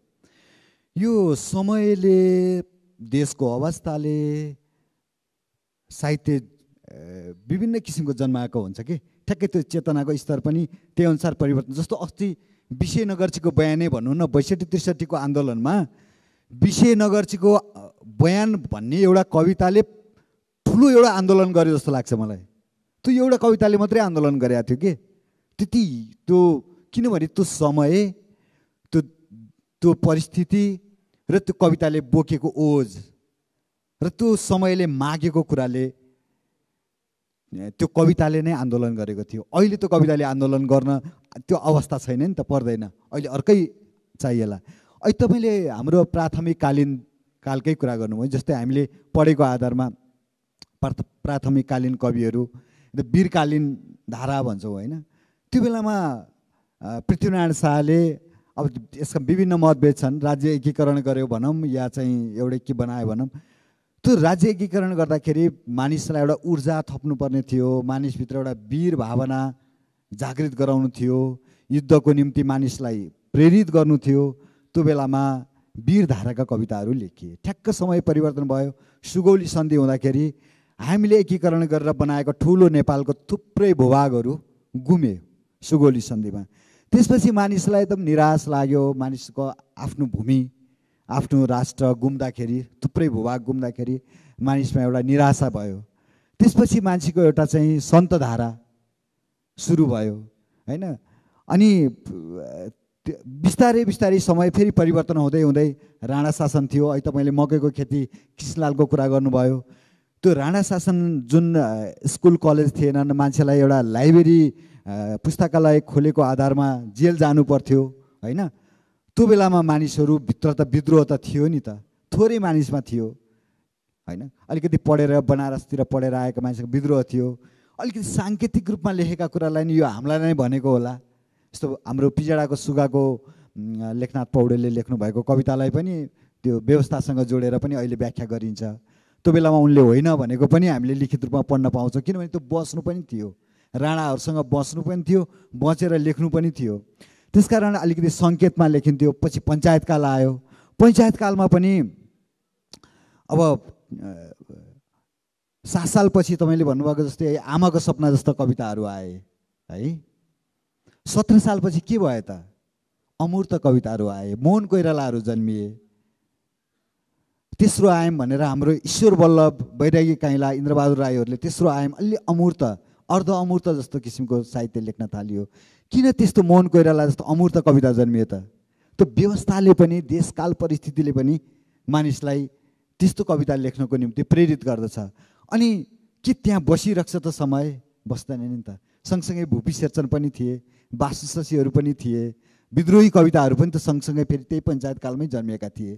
यो समयले, देशको अवस्थाले साहित्य विभिन्न किसिमको जन्माएको हुन्छ कि ठ्याक्कै त्यो चेतनाको स्तर पनि त्यही अनुसार परिवर्तन। जस्तो अस्ति विषयनगरजीको बयानै भनौँ न, 62-63 को आन्दोलनमा विषयनगरजीको बयान भन्ने एउटा कविताले ठुलो एउटा आन्दोलन गर्यो जस्तो लाग्छ मलाई। त्यो एउटा कविताले मात्रै आन्दोलन गरेको थियो कि त्यति त्यो, किनभने त्यो समय, त्यो परिस्थिति र त्यो कविताले बोकेको ओज र त्यो समयले मागेको कुराले त्यो कविताले नै आन्दोलन गरेको थियो। अहिले त्यो कविताले आन्दोलन गर्न त्यो अवस्था छैन नि त, पर्दैन, अहिले अर्कै चाहिएला। अहिले तपाईँले हाम्रो प्राथमिककालीन कालकै कुरा गर्नुभयो, जस्तै हामीले पढेको आधारमा प्राथमिककालीन कविहरू वीरकालीन धारा भन्छौँ होइन। त्यो बेलामा पृथ्वीनारायण शाहले, अब यसका विभिन्न मतभेद छन्, राज्य एकीकरण गर्यो भनौँ या चाहिँ एउटै के बनायो भनौँ। त्यो राज्य एकीकरण गर्दाखेरि मानिसलाई एउटा ऊर्जा थप्नुपर्ने थियो, मानिसभित्र एउटा वीर भावना जागृत गराउनु थियो, युद्धको निम्ति मानिसलाई प्रेरित गर्नु थियो। त्यो बेलामा वीर धाराका कविताहरू लेखिए। ठ्याक्क समय परिवर्तन भयो, सुगौली सन्धि हुँदाखेरि हामीले एकीकरण गरेर बनाएको ठुलो नेपालको थुप्रै भूभागहरू गुम्यो सुगौली सन्धिमा। त्यसपछि मानिसलाई एकदम निराश लाग्यो, मानिसको आफ्नो भूमि, आफ्नो राष्ट्र गुम्दाखेरि, थुप्रै भूभाग गुम्दाखेरि मानिसमा एउटा निराशा भयो। त्यसपछि मान्छेको एउटा चाहिँ सन्त धारा सुरु भयो होइन। अनि बिस्तारै बिस्तारै समय फेरि परिवर्तन हुँदै हुँदै राणा शासन थियो। अहिले तपाईँले मकैको खेती कृष्णलालको कुरा गर्नुभयो। त्यो राणा शासन जुन स्कुल कलेज थिएनन्, मान्छेलाई एउटा लाइब्रेरी पुस्तकालय खोलेको आधारमा जेल जानु पर्थ्यो होइन। त्यो बेलामा मानिसहरू भित्र त विद्रोह त थियो नि त, थोरै मानिसमा थियो होइन। अलिकति पढेर बनारसतिर पढेर आएको मान्छेको विद्रोह थियो। अलिकति साङ्केतिक रूपमा लेखेका कुरालाई नि यो हामीलाई नै भनेको होला। जस्तो हाम्रो पिजडाको सुगाको लेखनाथ पौडेलले लेख्नुभएको कवितालाई पनि त्यो व्यवस्थासँग जोडेर पनि अहिले व्याख्या गरिन्छ। त्यो बेलामा उनले होइन भनेको पनि हामीले लिखित रूपमा पढ्न पाउँछौँ, किनभने त्यो बस्नु पनि थियो, राणाहरूसँग बस्नु पनि थियो, बचेर लेख्नु पनि थियो। त्यसकारण अलिकति सङ्केतमा लेखिन्थ्यो। पछि पञ्चायतकाल आयो। पञ्चायतकालमा पनि अब 7 सालपछि तपाईँले भन्नुभएको जस्तै आमाको सपना जस्ता कविताहरू आए है। 17 सालपछि के भयो त? अमूर्त कविताहरू आए, मोहन कोइरालाहरू जन्मिए। तेस्रो आयाम भनेर हाम्रो ईश्वर बल्लभ, बैरागी काइँला, इन्द्रबहादुर राईहरूले तेस्रो आयाम अलि अमूर्त, अर्ध अमूर्त जस्तो किसिमको साहित्य लेख्न थालियो। किन त्यस्तो मोहन कोइराला जस्तो अमूर्त कविता जन्मियो त? त्यो व्यवस्थाले पनि, देशकाल परिस्थितिले पनि मानिसलाई त्यस्तो कविता लेख्नको निम्ति प्रेरित गर्दछ। अनि के त्यहाँ बसिरहेको त समय? बस्दैन नि त। सँगसँगै भूपी शेरचन पनि थिए, वासु शशीहरू पनि थिए, विद्रोही कविताहरू पनि त सँगसँगै फेरि त्यही पञ्चायतकालमै जन्मिएका थिए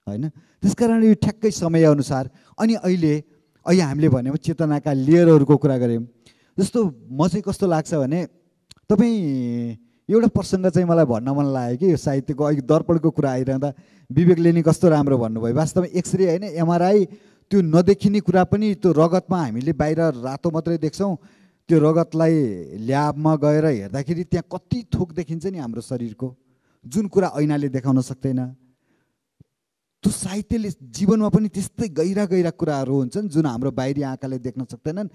होइन। त्यसकारण यो ठ्याक्कै समयअनुसार। अनि अहिले हामीले भन्यौँ चेतनाका लेयरहरूको कुरा गऱ्यौँ। जस्तो म चाहिँ कस्तो लाग्छ भने तपाईँ एउटा प्रसङ्ग चाहिँ मलाई भन्न मन लाग्यो कि यो साहित्यको अघि दर्पणको कुरा आइरहँदा विवेकले नि कस्तो राम्रो भन्नुभयो। वास्तवमा एक्सरे होइन एमआरआई त्यो नदेखिने कुरा पनि त्यो रगतमा हामीले बाहिर रातो मात्रै देख्छौँ, त्यो रगतलाई ल्याबमा गएर हेर्दाखेरि त्यहाँ कति थोक देखिन्छ नि हाम्रो शरीरको, जुन कुरा ऐनाले देखाउन सक्दैन। त्यो साहित्यले जीवनमा पनि त्यस्तै गहिरा गहिरा कुराहरू हुन्छन् जुन हाम्रो बाहिरी आँखाले देख्न सक्दैनन्,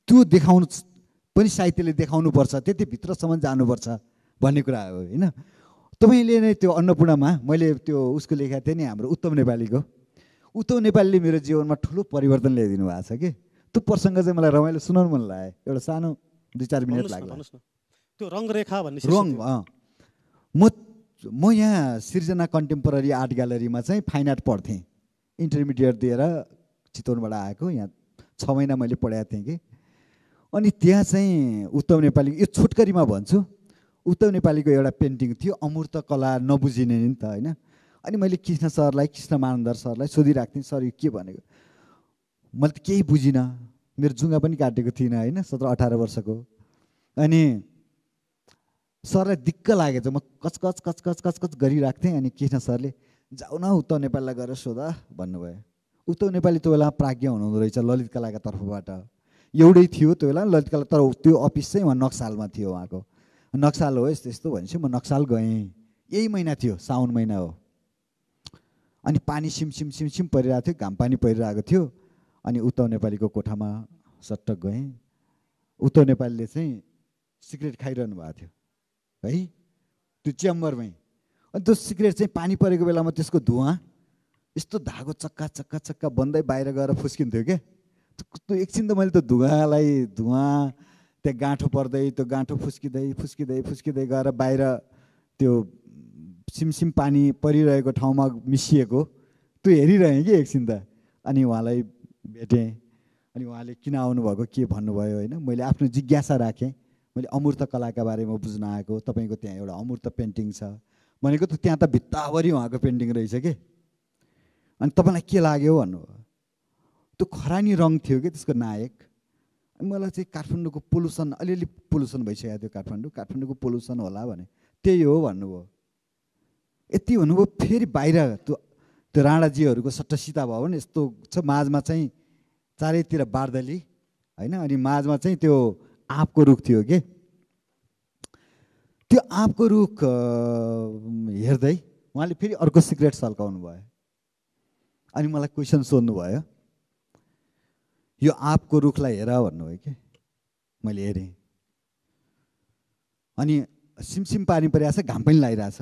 त्यो देखाउनु पनि साहित्यले देखाउनुपर्छ, त्यति भित्रसम्म जानुपर्छ भन्ने कुरा हो होइन। तपाईँले नै त्यो अन्नपूर्णमा मैले त्यो उसको लेखेको थिएँ नि, हाम्रो उत्तम नेपालीको, उत्तम नेपालीले मेरो जीवनमा ठुलो परिवर्तन ल्याइदिनु भएको छ कि त्यो प्रसङ्ग चाहिँ मलाई रमाइलो सुनाउनु मन लाग्यो। एउटा सानो 2-4 मिनट लाग्ला। त्यो रङरेखा भन्ने रङ म यहाँ सिर्जना कन्टेम्पोरेरी आर्ट ग्यालरीमा चाहिँ फाइन आर्ट पढ्थेँ, इन्टरमिडिएट दिएर चितवनबाट आएको, यहाँ 6 महिना मैले पढाएको थिएँ कि। अनि त्यहाँ चाहिँ उत्तम नेपाली, यो छोटकरीमा भन्छु, उत्तम नेपालीको एउटा पेन्टिङ थियो अमूर्त कला नबुझिने नि त होइन। अनि मैले कृष्ण सरलाई, कृष्ण मानन्दर सरलाई सोधिरहेको थिएँ, सर यो के भनेको, मैले त केही बुझिनँ, मेरो जुङ्गा पनि काटेको थिइनँ होइन, 17-18 वर्षको। अनि सरलाई दिक्क लागेछ, म कचकच कचकच कचकच गरिरहेको थिएँ। अनि कृष्ण सरले जाऊ न उत्तम नेपालीलाई गएर सोध भन्नुभयो। उत्तम नेपाली त्यो बेला प्राज्ञ हुनुहुँदो रहेछ ललित कलाका तर्फबाट, एउटै थियो त्यो बेला ललित कला, तर त्यो अफिस चाहिँ उहाँ नक्सालमा थियो उहाँको। नक्साल हो यस्तो यस्तो भनेपछि म नक्साल गएँ, यही महिना थियो, साउन महिना हो। अनि पानी सिमसिम सिमसिम परिरहेको थियो, घाम पानी परिरहेको थियो। अनि उत्तम नेपालीको कोठामा सटक गएँ। उत्तम नेपालीले चाहिँ सिगरेट खाइरहनु भएको थियो है त्यो च्याम्बरमै। अनि त्यो सिगरेट चाहिँ पानी परेको बेलामा त्यसको धुवाँ यस्तो धागो चक्का चक्का चक्का बन्दै बाहिर गएर फुस्किन्थ्यो क्या। त्यो एकछिन त मैले त्यो धुवाँ त्यहाँ गाँठो पर्दै त्यो गाँठो फुस्किँदै फुस्किँदै फुस्किँदै गएर बाहिर त्यो सिमसिम पानी परिरहेको ठाउँमा मिसिएको त्यो हेरिरहेँ कि एकछिन त। अनि उहाँलाई भेटेँ, अनि उहाँले किन आउनुभएको के भन्नुभयो होइन। मैले आफ्नो जिज्ञासा राखेँ, मैले अमूर्त कलाका बारेमा बुझ्न आएको, तपाईँको त्यहाँ एउटा अमूर्त पेन्टिङ छ भनेको, त त्यहाँ त भित्ताभरि उहाँको पेन्टिङ रहेछ कि। अनि तपाईँलाई के लाग्यो भन्नुभयो। त्यो खरानी रङ थियो कि त्यसको नायक। अनि मलाई चाहिँ काठमाडौँको पोल्युसन, अलिअलि पोल्युसन भइसकेको थियो काठमाडौँको पोल्युसन होला भने, त्यही हो भन्नुभयो। यति भन्नुभयो। फेरि बाहिर त्यो राणाजीहरूको सट्ट सीता भवन यस्तो छ, माझमा चाहिँ चारैतिर बार्दली होइन, अनि माझमा चाहिँ त्यो आँपको रुख थियो कि। त्यो आँपको रुख हेर्दै उहाँले फेरि अर्को सिगरेट सल्काउनु भयो। अनि मलाई क्वेसन सोध्नु भयो, यो आँपको रुखलाई हेर भन्नुभयो कि। मैले हेरेँ। अनि सिमसिम पानी परिरहेछ, घाम पनि लागिरहेछ।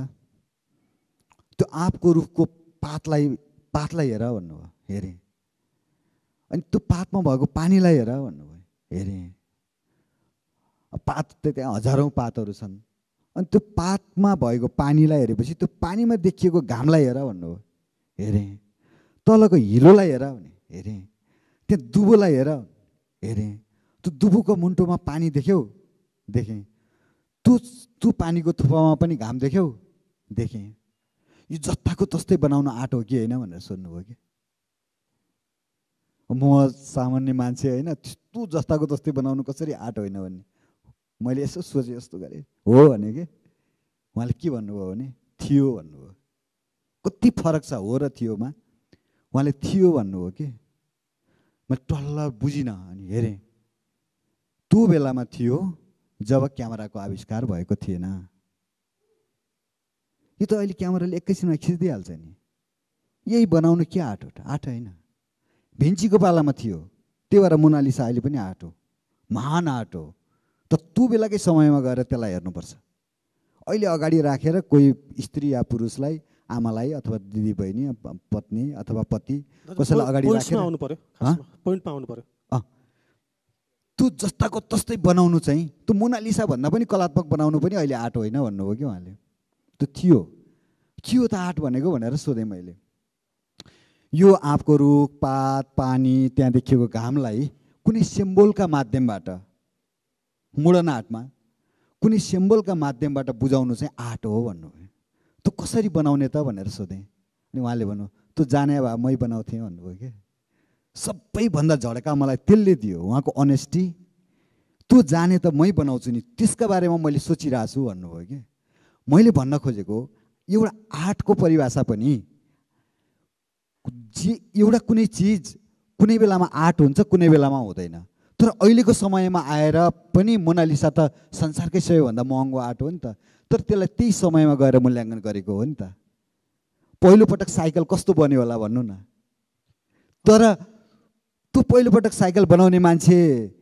त्यो आँपको रुखको पातलाई हेर भन्नुभयो। हेरेँ। अनि त्यो पातमा भएको पानीलाई हेर भन्नुभयो। हेरेँ। पात त त्यहाँ हजारौँ पातहरू छन्। अनि त्यो पातमा भएको पानीलाई हेरेपछि त्यो पानीमा देखिएको घामलाई हेर भन्नुभयो। हेरेँ। तलको हिलोलाई हेर भने हेरेँ। त्यहाँ दुबोलाई हेर हेरेँ। त्यो दुबोको मुन्टोमा पानी देख्यौ? देखेँ। त्यो पानीको थुप्पामा पनि घाम देख्यौ? देखेँ। यो जस्ताको तस्तै बनाउन आँट हो कि होइन भनेर सोध्नुभयो कि। म सामान्य मान्छे होइन, त्यस्तो जस्ताको तस्तै बनाउनु कसरी आँट होइन भन्ने मैले यसो सोचेँ, यस्तो गरेँ हो भने कि। उहाँले के भन्नुभयो भने थियो भन्नुभयो। कति फरक छ हो र थियोमा। उहाँले थियो भन्नुभयो कि। मैले टल्ल बुझिनँ। अनि हेरेँ। त्यो बेलामा थियो जब क्यामेराको आविष्कार भएको थिएन। यो त अहिले क्यामेराले एकैछिनमा खिचिदिइहाल्छ नि। यही बनाउनु के आर्ट हो? आर्ट होइन। भिन्चीको पालामा थियो, त्यही भएर मोनालिसा अहिले पनि आर्ट हो, महान आर्ट हो। त त्यो बेलाकै समयमा गएर त्यसलाई हेर्नुपर्छ। अहिले अगाडि राखेर कोही स्त्री या पुरुषलाई, आमालाई अथवा दिदी बहिनी पत्नी अथवा पति कसैलाई अगाडि राखेर पोइन्टमा आउनु पर्यो। त्यो जस्ताको तस्तै बनाउनु चाहिँ, त्यो मोनालिसा भन्दा पनि कलात्मक बनाउनु पनि अहिले आर्ट होइन भन्नुभयो कि उहाँले। त्यो थियो के हो त आर्ट भनेको भनेर सोधेँ मैले। यो आँपको रुख, पात, पानी, त्यहाँ देखिएको घामलाई कुनै सिम्बोलका माध्यमबाट, मोडर्न आर्टमा कुनै सिम्बोलका माध्यमबाट बुझाउनु चाहिँ आर्ट हो भन्नुभयो। त्यो कसरी बनाउने त भनेर सोधेँ। अनि उहाँले भन्नु त्यो जाने भए मै बनाउँथेँ भन्नुभयो कि। सबैभन्दा झड्का मलाई त्यसले दियो, उहाँको अनेस्टी। त्यो जाने त मै बनाउँछु नि, त्यसका बारेमा मैले सोचिरहेको छु भन्नुभयो कि। मैले भन्न खोजेको एउटा आर्टको परिभाषा पनि एउटा कुनै चिज कुनै बेलामा आर्ट हुन्छ, कुनै बेलामा हुँदैन। तर अहिलेको समयमा आएर पनि मोनालिसा त संसारकै सबैभन्दा महँगो आर्ट हो नि त। तर त्यसलाई त्यही समयमा गएर मूल्याङ्कन गरेको हो नि त। पहिलोपटक साइकल कस्तो बन्यो होला भन्नु न। तर त्यो पहिलोपटक साइकल बनाउने मान्छेकै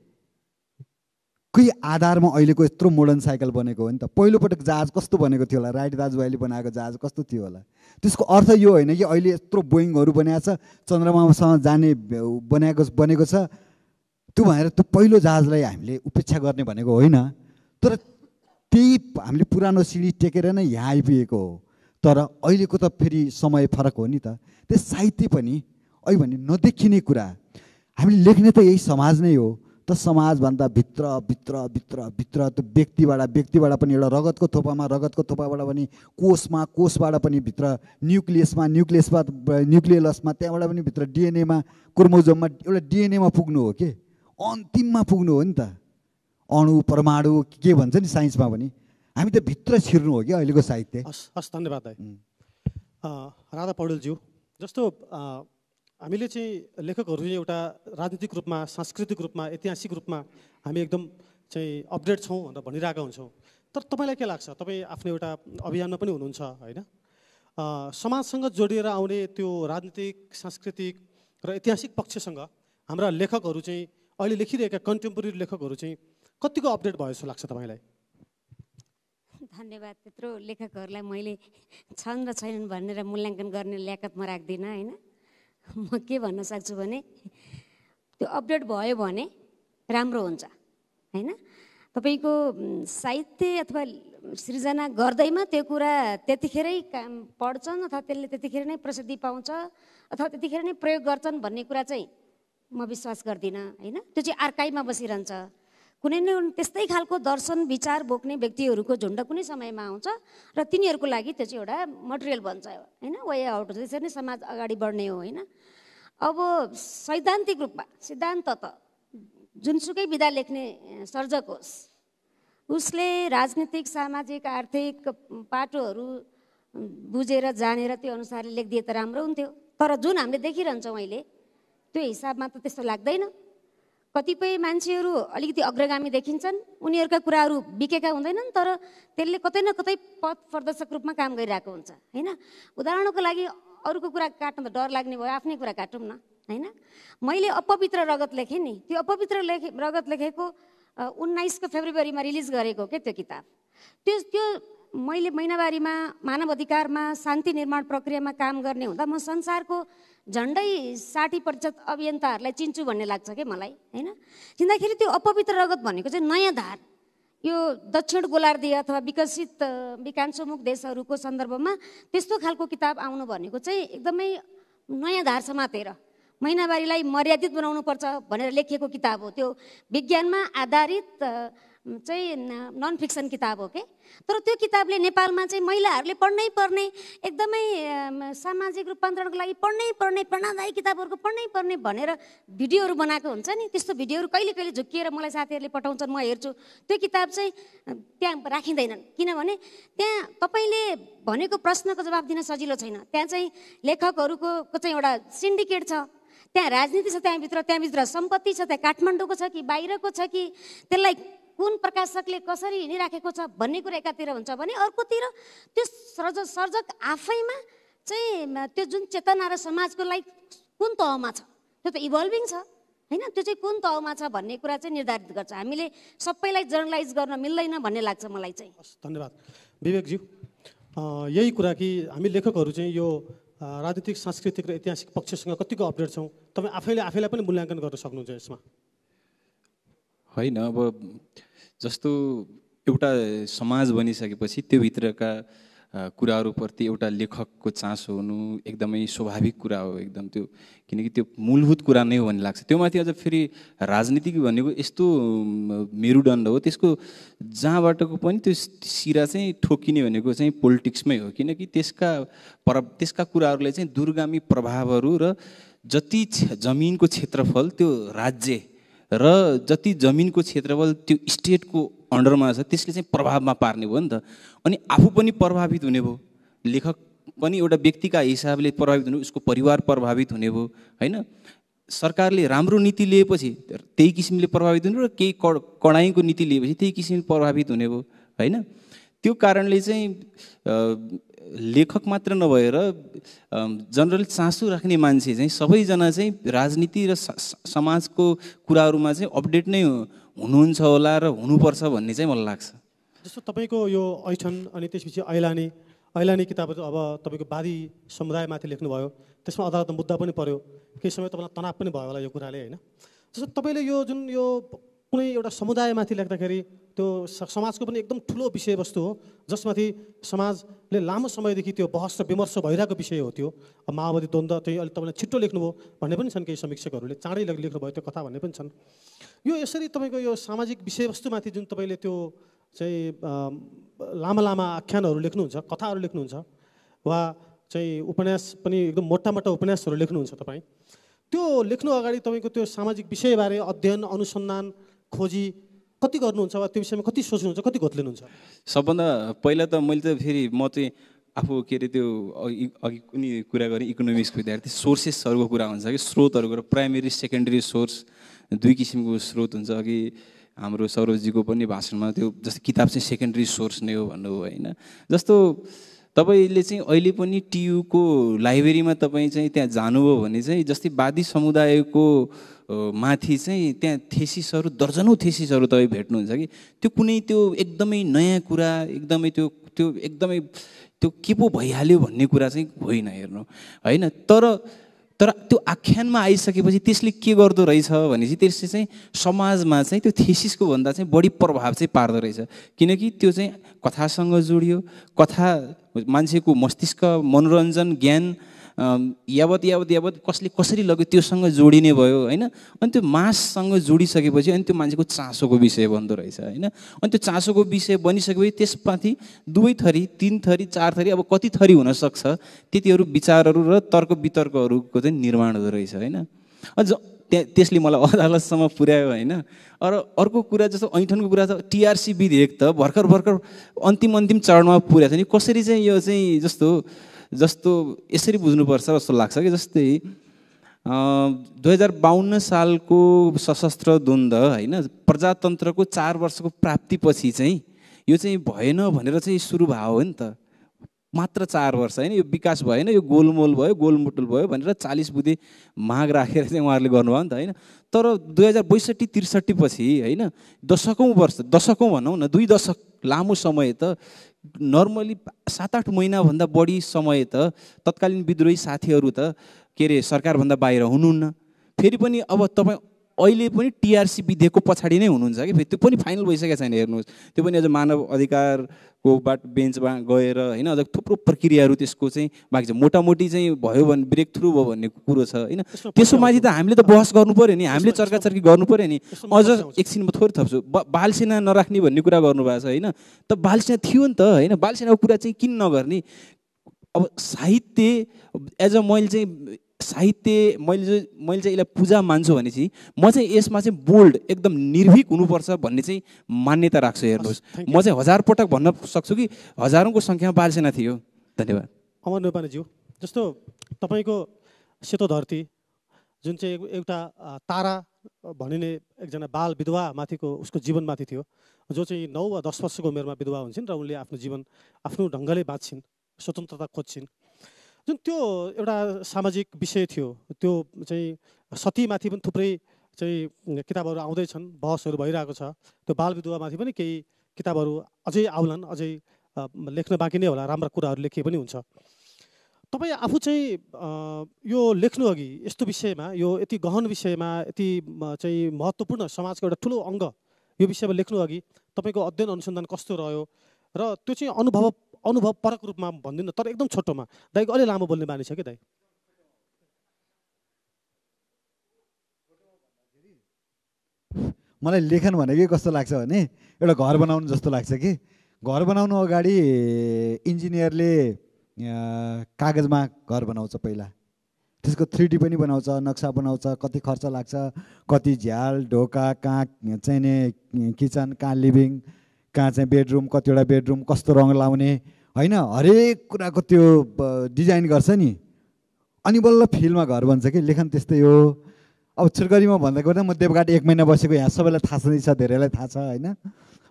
आधारमा अहिलेको यत्रो मोडर्न साइकल बनेको हो नि त। पहिलोपटक जहाज कस्तो बनेको थियो होला, राइट दाजुभाइले बनाएको जहाज कस्तो थियो होला। त्यसको अर्थ यो होइन कि अहिले यत्रो बोइङहरू बनाएको छ, चन्द्रमासँग जाने बनेको छ, त्यो भएर त्यो पहिलो जहाजलाई हामीले उपेक्षा गर्ने भनेको होइन। तर त्यही हामीले पुरानो सिँढी टेकेर नै यहाँ आइपुगेको हो। तर अहिलेको त फेरि समय फरक हो नि त। त्यो साहित्य पनि अहिले भने नदेखिने कुरा, हामीले लेख्ने त यही समाज नै हो। त समाजभन्दा भित्र भित्र भित्र भित्र त्यो व्यक्तिबाट पनि एउटा रगतको थोपाबाट पनि कोषबाट पनि भित्र न्युक्लियसमा त्यहाँबाट पनि भित्र डिएनएमा क्रोमोजोममा एउटा डिएनएमा पुग्नु हो के, अन्तिममा पुग्नु हो नि त। अणु परमाणु के भन्छ नि साइन्समा पनि, हामी त भित्र छिर्नु हो कि अहिलेको साहित्य। हस् धन्यवाद दाइ। राधा पौडेलज्यू, जस्तो हामीले चाहिँ लेखकहरू एउटा राजनीतिक रूपमा, सांस्कृतिक रूपमा, ऐतिहासिक रूपमा हामी एकदम चाहिँ अपडेट छौँ भनेर भनिरहेका हुन्छौँ। तर तपाईँलाई के लाग्छ, तपाईँ आफ्नो एउटा अभियानमा पनि हुनुहुन्छ होइन, समाजसँग जोडिएर आउने त्यो राजनीतिक, सांस्कृतिक र ऐतिहासिक पक्षसँग हाम्रा लेखकहरू चाहिँ अहिले लेखिरहेका कन्टेम्पोरेरी लेखकहरू चाहिँ कतिको अपडेट भयो जस्तो लाग्छ तपाईँलाई? धन्यवाद। त्यत्रो लेखकहरूलाई मैले छन् र छैनन् भनेर मूल्याङ्कन गर्ने ल्याकत म राख्दिनँ होइन। म के भन्न सक्छु भने त्यो अपडेट भयो भने राम्रो हुन्छ होइन। तपाईँको साहित्य अथवा सृजना गर्दैमा त्यो कुरा त्यतिखेरै पढ्छन् अथवा त्यसले त्यतिखेर नै प्रसिद्धि पाउँछ अथवा त्यतिखेर नै प्रयोग गर्छन् भन्ने कुरा चाहिँ म विश्वास गर्दिनँ होइन। त्यो चाहिँ आर्काइभमा बसिरहन्छ। कुनै न त्यस्तै खालको दर्शन विचार बोक्ने व्यक्तिहरूको झुन्ड कुनै समयमा आउँछ र तिनीहरूको लागि त्यो चाहिँ एउटा मटेरियल बन्छ होइन, वे आउट हुन्छ। त्यसरी नै समाज अगाडि बढ्ने हो होइन। अब सैद्धान्तिक रूपमा सिद्धान्त त जुनसुकै विधा लेख्ने सर्जक होस्, उसले राजनीतिक, सामाजिक, आर्थिक पाटोहरू बुझेर जानेर त्यो अनुसारले लेखिदिए त राम्रो हुन्थ्यो। तर जुन हामीले देखिरहन्छौँ अहिले त्यो हिसाबमा त त्यस्तो लाग्दैन। कतिपय मान्छेहरू अलिकति अग्रगामी देखिन्छन्, उनीहरूका कुराहरू बिकेका हुँदैनन्, तर त्यसले कतै न कतै पथ प्रदर्शक रूपमा काम गरिरहेको हुन्छ होइन। उदाहरणको लागि अरूको कुरा काट्न त डर लाग्ने भयो, आफ्नै कुरा काटौँ न होइन। मैले अपवित्र रगत लेखेँ नि, त्यो अपवित्र रगत लेखेको 19 फेब्रुअरीमा रिलिज गरेको के त्यो किताब। त्यो मैले महिनावारीमा मानव अधिकारमा, शान्ति निर्माण प्रक्रियामा काम गर्ने हुँदा म संसारको झन्डै 60% अभियन्ताहरूलाई चिन्छु भन्ने लाग्छ कि मलाई होइन। चिन्दाखेरि त्यो अपवित्र रगत भनेको चाहिँ नयाँ धार, यो दक्षिण गोलार्धीय अथवा विकसित विकासोन्मुख देशहरूको सन्दर्भमा त्यस्तो खालको किताब आउनु भनेको चाहिँ एकदमै नयाँ धार समातेर महिनावारीलाई मर्यादित बनाउनुपर्छ भनेर लेखिएको किताब हो। त्यो विज्ञानमा आधारित चाहिँ नन फिक्सन किताब हो के। तर त्यो किताबले नेपालमा चाहिँ महिलाहरूले पढ्नै पर्ने, एकदमै सामाजिक रूपान्तरणको लागि पढ्नै पर्ने, प्रेरणादायी किताबहरूको पढ्नै पर्ने भनेर भिडियोहरू बनाएको हुन्छ नि। त्यस्तो भिडियोहरू कहिले कहिले झुक्किएर मलाई साथीहरूले पठाउँछन्, म हेर्छु। त्यो किताब चाहिँ त्यहाँ राखिँदैनन्, किनभने त्यहाँ तपाईँले भनेको प्रश्नको जवाब दिन सजिलो छैन। त्यहाँ चाहिँ लेखकहरूको चाहिँ एउटा सिन्डिकेट छ, त्यहाँ राजनीति छ, त्यहाँभित्र सम्पत्ति छ, त्यहाँ काठमाडौँको छ कि बाहिरको छ कि, त्यसलाई कुन प्रकाशकले कसरी हिँडिराखेको छ भन्ने कुरा एकातिर हुन्छ भने अर्कोतिर त्यो सर्जक आफैमा चाहिँ त्यो जुन चेतना र समाजको लागि कुन तहमा छ, त्यो त इभल्भिङ छ होइन। त्यो चाहिँ कुन तहमा छ भन्ने कुरा चाहिँ निर्धारित गर्छ। हामीले सबैलाई जर्नलाइज गर्न मिल्दैन भन्ने लाग्छ मलाई चाहिँ। धन्यवाद विवेकज्यू। यही कुरा कि हामी लेखकहरू चाहिँ यो राजनीतिक, सांस्कृतिक र ऐतिहासिक पक्षसँग कतिको अपडेट छौँ, तपाईँ आफैलाई पनि मूल्याङ्कन गर्न सक्नुहुन्छ यसमा होइन। अब जस्तो एउटा समाज बनिसकेपछि त्यो भित्रका कुराहरूप्रति एउटा लेखकको चासो हुनु एकदमै स्वाभाविक कुरा हो एकदम त्यो, किनकि त्यो मूलभूत कुरा नै हो भन्ने लाग्छ। त्यो माथि अझ फेरि राजनीतिक भनेको यस्तो मेरुदण्ड हो, त्यसको जहाँबाटको पनि त्यो सिरा चाहिँ ठोकिने भनेको चाहिँ पोलिटिक्समै हो, किनकि त्यसका कुराहरूले चाहिँ दूरगामी प्रभावहरू र जति जमिनको क्षेत्रफल त्यो राज्य र जति जमिनको क्षेत्रफल त्यो स्टेटको अन्डरमा छ त्यसले चाहिँ प्रभावमा पार्ने भयो नि त। अनि आफू पनि प्रभावित हुने भयो, लेखक पनि एउटा व्यक्तिका हिसाबले प्रभावित हुने, उसको परिवार प्रभावित हुने भयो होइन। सरकारले राम्रो नीति लिएपछि त्यही किसिमले प्रभावित हुने र केही कडाइको नीति लिएपछि त्यही किसिमले प्रभावित हुने भयो होइन। त्यो कारणले चाहिँ लेखक मात्र नभएर जनरल चासो राख्ने मान्छे चाहिँ सबैजना चाहिँ राजनीति र समाजको कुराहरूमा चाहिँ अपडेट नै हुनुहुन्छ होला र हुनुपर्छ भन्ने चाहिँ मलाई लाग्छ। जस्तो तपाईँको यो ऐठन अनि त्यसपछि ऐलानी किताबहरू अब तपाईँको वादी समुदायमाथि लेख्नुभयो, त्यसमा अदालतमा मुद्दा पनि पर्यो, केही समय तपाईँलाई तनाव पनि भयो होला यो कुराले होइन। जस्तो तपाईँले यो जुन यो कुनै एउटा समुदायमाथि लेख्दाखेरि त्यो समाजको पनि एकदम ठुलो विषयवस्तु हो, जसमाथि समाजले लामो समयदेखि त्यो बहस र विमर्श भइरहेको विषय हो त्यो। अब माओवादी द्वन्द्व चाहिँ अलिक तपाईँले छिट्टो लेख्नुभयो भन्ने पनि छन्, केही समीक्षकहरूले चाँडै लेख्नुभयो त्यो कथा भन्ने पनि छन्। यो यसरी तपाईँको यो सामाजिक विषयवस्तुमाथि जुन तपाईँले त्यो चाहिँ लामा लामा आख्यानहरू लेख्नुहुन्छ, कथाहरू लेख्नुहुन्छ वा चाहिँ उपन्यास पनि एकदम मोटा मोटा उपन्यासहरू लेख्नुहुन्छ तपाईँ, त्यो लेख्नु अगाडि तपाईँको त्यो सामाजिक विषयबारे अध्ययन अनुसन्धान खोजी कति गर्नुहुन्छ वा त्यो विषयमा कति सोच्नुहुन्छ, कति घोत्लिनुहुन्छ? सबभन्दा पहिला त मैले त फेरि म चाहिँ आफू के अरे त्यो अघि कुनै कुरा गरेँ इकोनोमिक्सको विद्यार्थी, सोर्सेसहरूको कुरा हुन्छ कि स्रोतहरूको, प्राइमेरी सेकेन्डरी सोर्स दुई किसिमको स्रोत हुन्छ। अघि हाम्रो सौरभजीको पनि भाषणमा त्यो जस्तो किताब चाहिँ सेकेन्डरी सोर्स नै हो भन्नुभयो होइन। जस्तो तपाईँले चाहिँ अहिले पनि टियुको लाइब्रेरीमा तपाईँ चाहिँ त्यहाँ जानुभयो भने चाहिँ जस्तै वादी समुदायको माथि चाहिँ त्यहाँ थेसिसहरू दर्जनौँ थेसिसहरू तपाईँ भेट्नुहुन्छ कि त्यो कुनै त्यो एकदमै नयाँ कुरा, एकदमै त्यो त्यो एकदमै त्यो के पो भइहाल्यो भन्ने कुरा चाहिँ होइन हेर्नु होइन। तर त्यो आख्यानमा आइसकेपछि त्यसले के गर्दो रहेछ भनेपछि त्यसले चाहिँ समाजमा चाहिँ त्यो थेसिसको भन्दा चाहिँ बढी प्रभाव चाहिँ पार्दो रहेछ, किनकि त्यो चाहिँ कथासँग जोडियो, कथा मान्छेको मस्तिष्क मनोरञ्जन ज्ञान यावत कसले कसरी लग्यो त्योसँग जोडिने भयो होइन। अनि त्यो माससँग जोडिसकेपछि अनि त्यो मान्छेको चासोको विषय बन्दो रहेछ होइन। अनि त्यो चासोको विषय बनिसकेपछि त्यसमाथि 2 थरी 3 थरी 4 थरी अब कति थरी हुनसक्छ त्यतिहरू विचारहरू र तर्क वितर्कहरूको चाहिँ निर्माण हुँदो रहेछ होइन। अझ त्यसले मलाई अदालतसम्म पुर्यायो होइन। अर्को कुरा जस्तो ऐठनको कुरा त टिआरसी विधेयक त भर्खर अन्तिम चरणमा पुर्याएको छ नि, कसरी चाहिँ यो चाहिँ जस्तो यसरी बुझ्नुपर्छ जस्तो लाग्छ कि जस्तै 2052 सालको सशस्त्र द्वन्द्व होइन, प्रजातन्त्रको 4 वर्षको प्राप्तिपछि चाहिँ यो चाहिँ भएन भनेर चाहिँ सुरु भयो हो नि त। मात्र 4 वर्ष होइन, यो विकास भएन, यो गोलमोल भयो, गोलमुटुल भयो भनेर 40 बुँदे माग राखेर चाहिँ उहाँहरूले गर्नुभयो नि त होइन। तर 2062-63 पछि होइन, दशकौँ भनौँ न, 2 दशक लामो समय त नर्मली 7-8 महिनाभन्दा बढी समय त तत्कालीन विद्रोही साथीहरू त के अरे सरकारभन्दा बाहिर हुनुहुन्न। फेरि पनि अब तपाईँ अहिले पनि टिआरसी विधेयकको पछाडि नै हुनुहुन्छ कि फेरि त्यो पनि फाइनल भइसकेको छैन हेर्नुहोस्। त्यो पनि अझ मानव अधिकारको बेन्चमा गएर होइन अझ थुप्रो प्रक्रियाहरू त्यसको चाहिँ बाँकी छ। मोटामोटी चाहिँ भयो भने ब्रेक थ्रु भयो भन्ने कुरो छ होइन। त्यसो माथि त हामीले त बहस गर्नु पऱ्यो नि, हामीले चर्काचर्की गर्नु पऱ्यो नि। अझ एकछिनमा थोरै थप्छु, बालसेना नराख्ने भन्ने कुरा गर्नुभएको छ होइन। त बालसेना थियो नि त होइन, बालसेनाको कुरा चाहिँ किन नगर्ने? अब साहित्य एज अ मैले चाहिँ यसलाई पूजा मान्छु भनेपछि म चाहिँ यसमा चाहिँ बोल्ड एकदम निर्भीक हुनुपर्छ भन्ने चाहिँ मान्यता राख्छु। हेर्नुहोस्, म चाहिँ 1000 पटक भन्न सक्छु कि हजारौँको सङ्ख्यामा बालसेना थियो। धन्यवाद। अमर नेपालीज्यू, जस्तो तपाईँको सेतो धरती जुन चाहिँ एउटा तारा भनिने एकजना बाल विधवा माथिको उसको जीवनमाथि थियो, जो चाहिँ 9 वा 10 वर्षको उमेरमा विधवा हुन्छन् र उनले आफ्नो जीवन आफ्नो ढङ्गले बाँच्छिन्, स्वतन्त्रता खोज्छिन्। जुन त्यो एउटा सामाजिक विषय थियो, त्यो चाहिँ सतीमाथि पनि थुप्रै चाहिँ किताबहरू आउँदैछन्, बहसहरू भइरहेको छ। त्यो बाल विधवामाथि पनि केही किताबहरू अझै आउलान्, अझै लेख्न बाँकी नै होला, राम्रा कुराहरू लेखिए पनि हुन्छ। तपाईँ आफू चाहिँ यो लेख्नु अघि यस्तो विषयमा, यो यति गहन विषयमा, यति चाहिँ महत्त्वपूर्ण समाजको एउटा ठुलो अङ्ग यो विषयमा लेख्नु अघि तपाईँको अध्ययन अनुसन्धान कस्तो रह्यो र त्यो चाहिँ अनुभवपरक रूपमा भन्दिनँ तर एकदम छोटोमा? दाइको अलि लामो बोल्ने बानी छ कि दाइ? मलाई लेखन भनेकै कस्तो लाग्छ भने एउटा घर बनाउनु जस्तो लाग्छ कि घर बनाउनु अगाडि इन्जिनियरले कागजमा घर बनाउँछ, पहिला त्यसको 3D पनि बनाउँछ, नक्सा बनाउँछ, कति खर्च लाग्छ, कति झ्याल ढोका, कहाँ चाहिने किचन, कहाँ लिभिङ, कहाँ चाहिँ बेडरुम, कतिवटा बेडरुम, कस्तो रङ लाउने होइन, हरेक कुराको त्यो डिजाइन गर्छ नि, अनि बल्ल फिल्डमा घर बन्छ कि। लेखन त्यस्तै हो। अब छोटकरीमा भन्दा गर्दा म देवघाट 1 महिना बसेको, यहाँ सबैलाई थाहा छ, धेरैलाई थाहा छ होइन।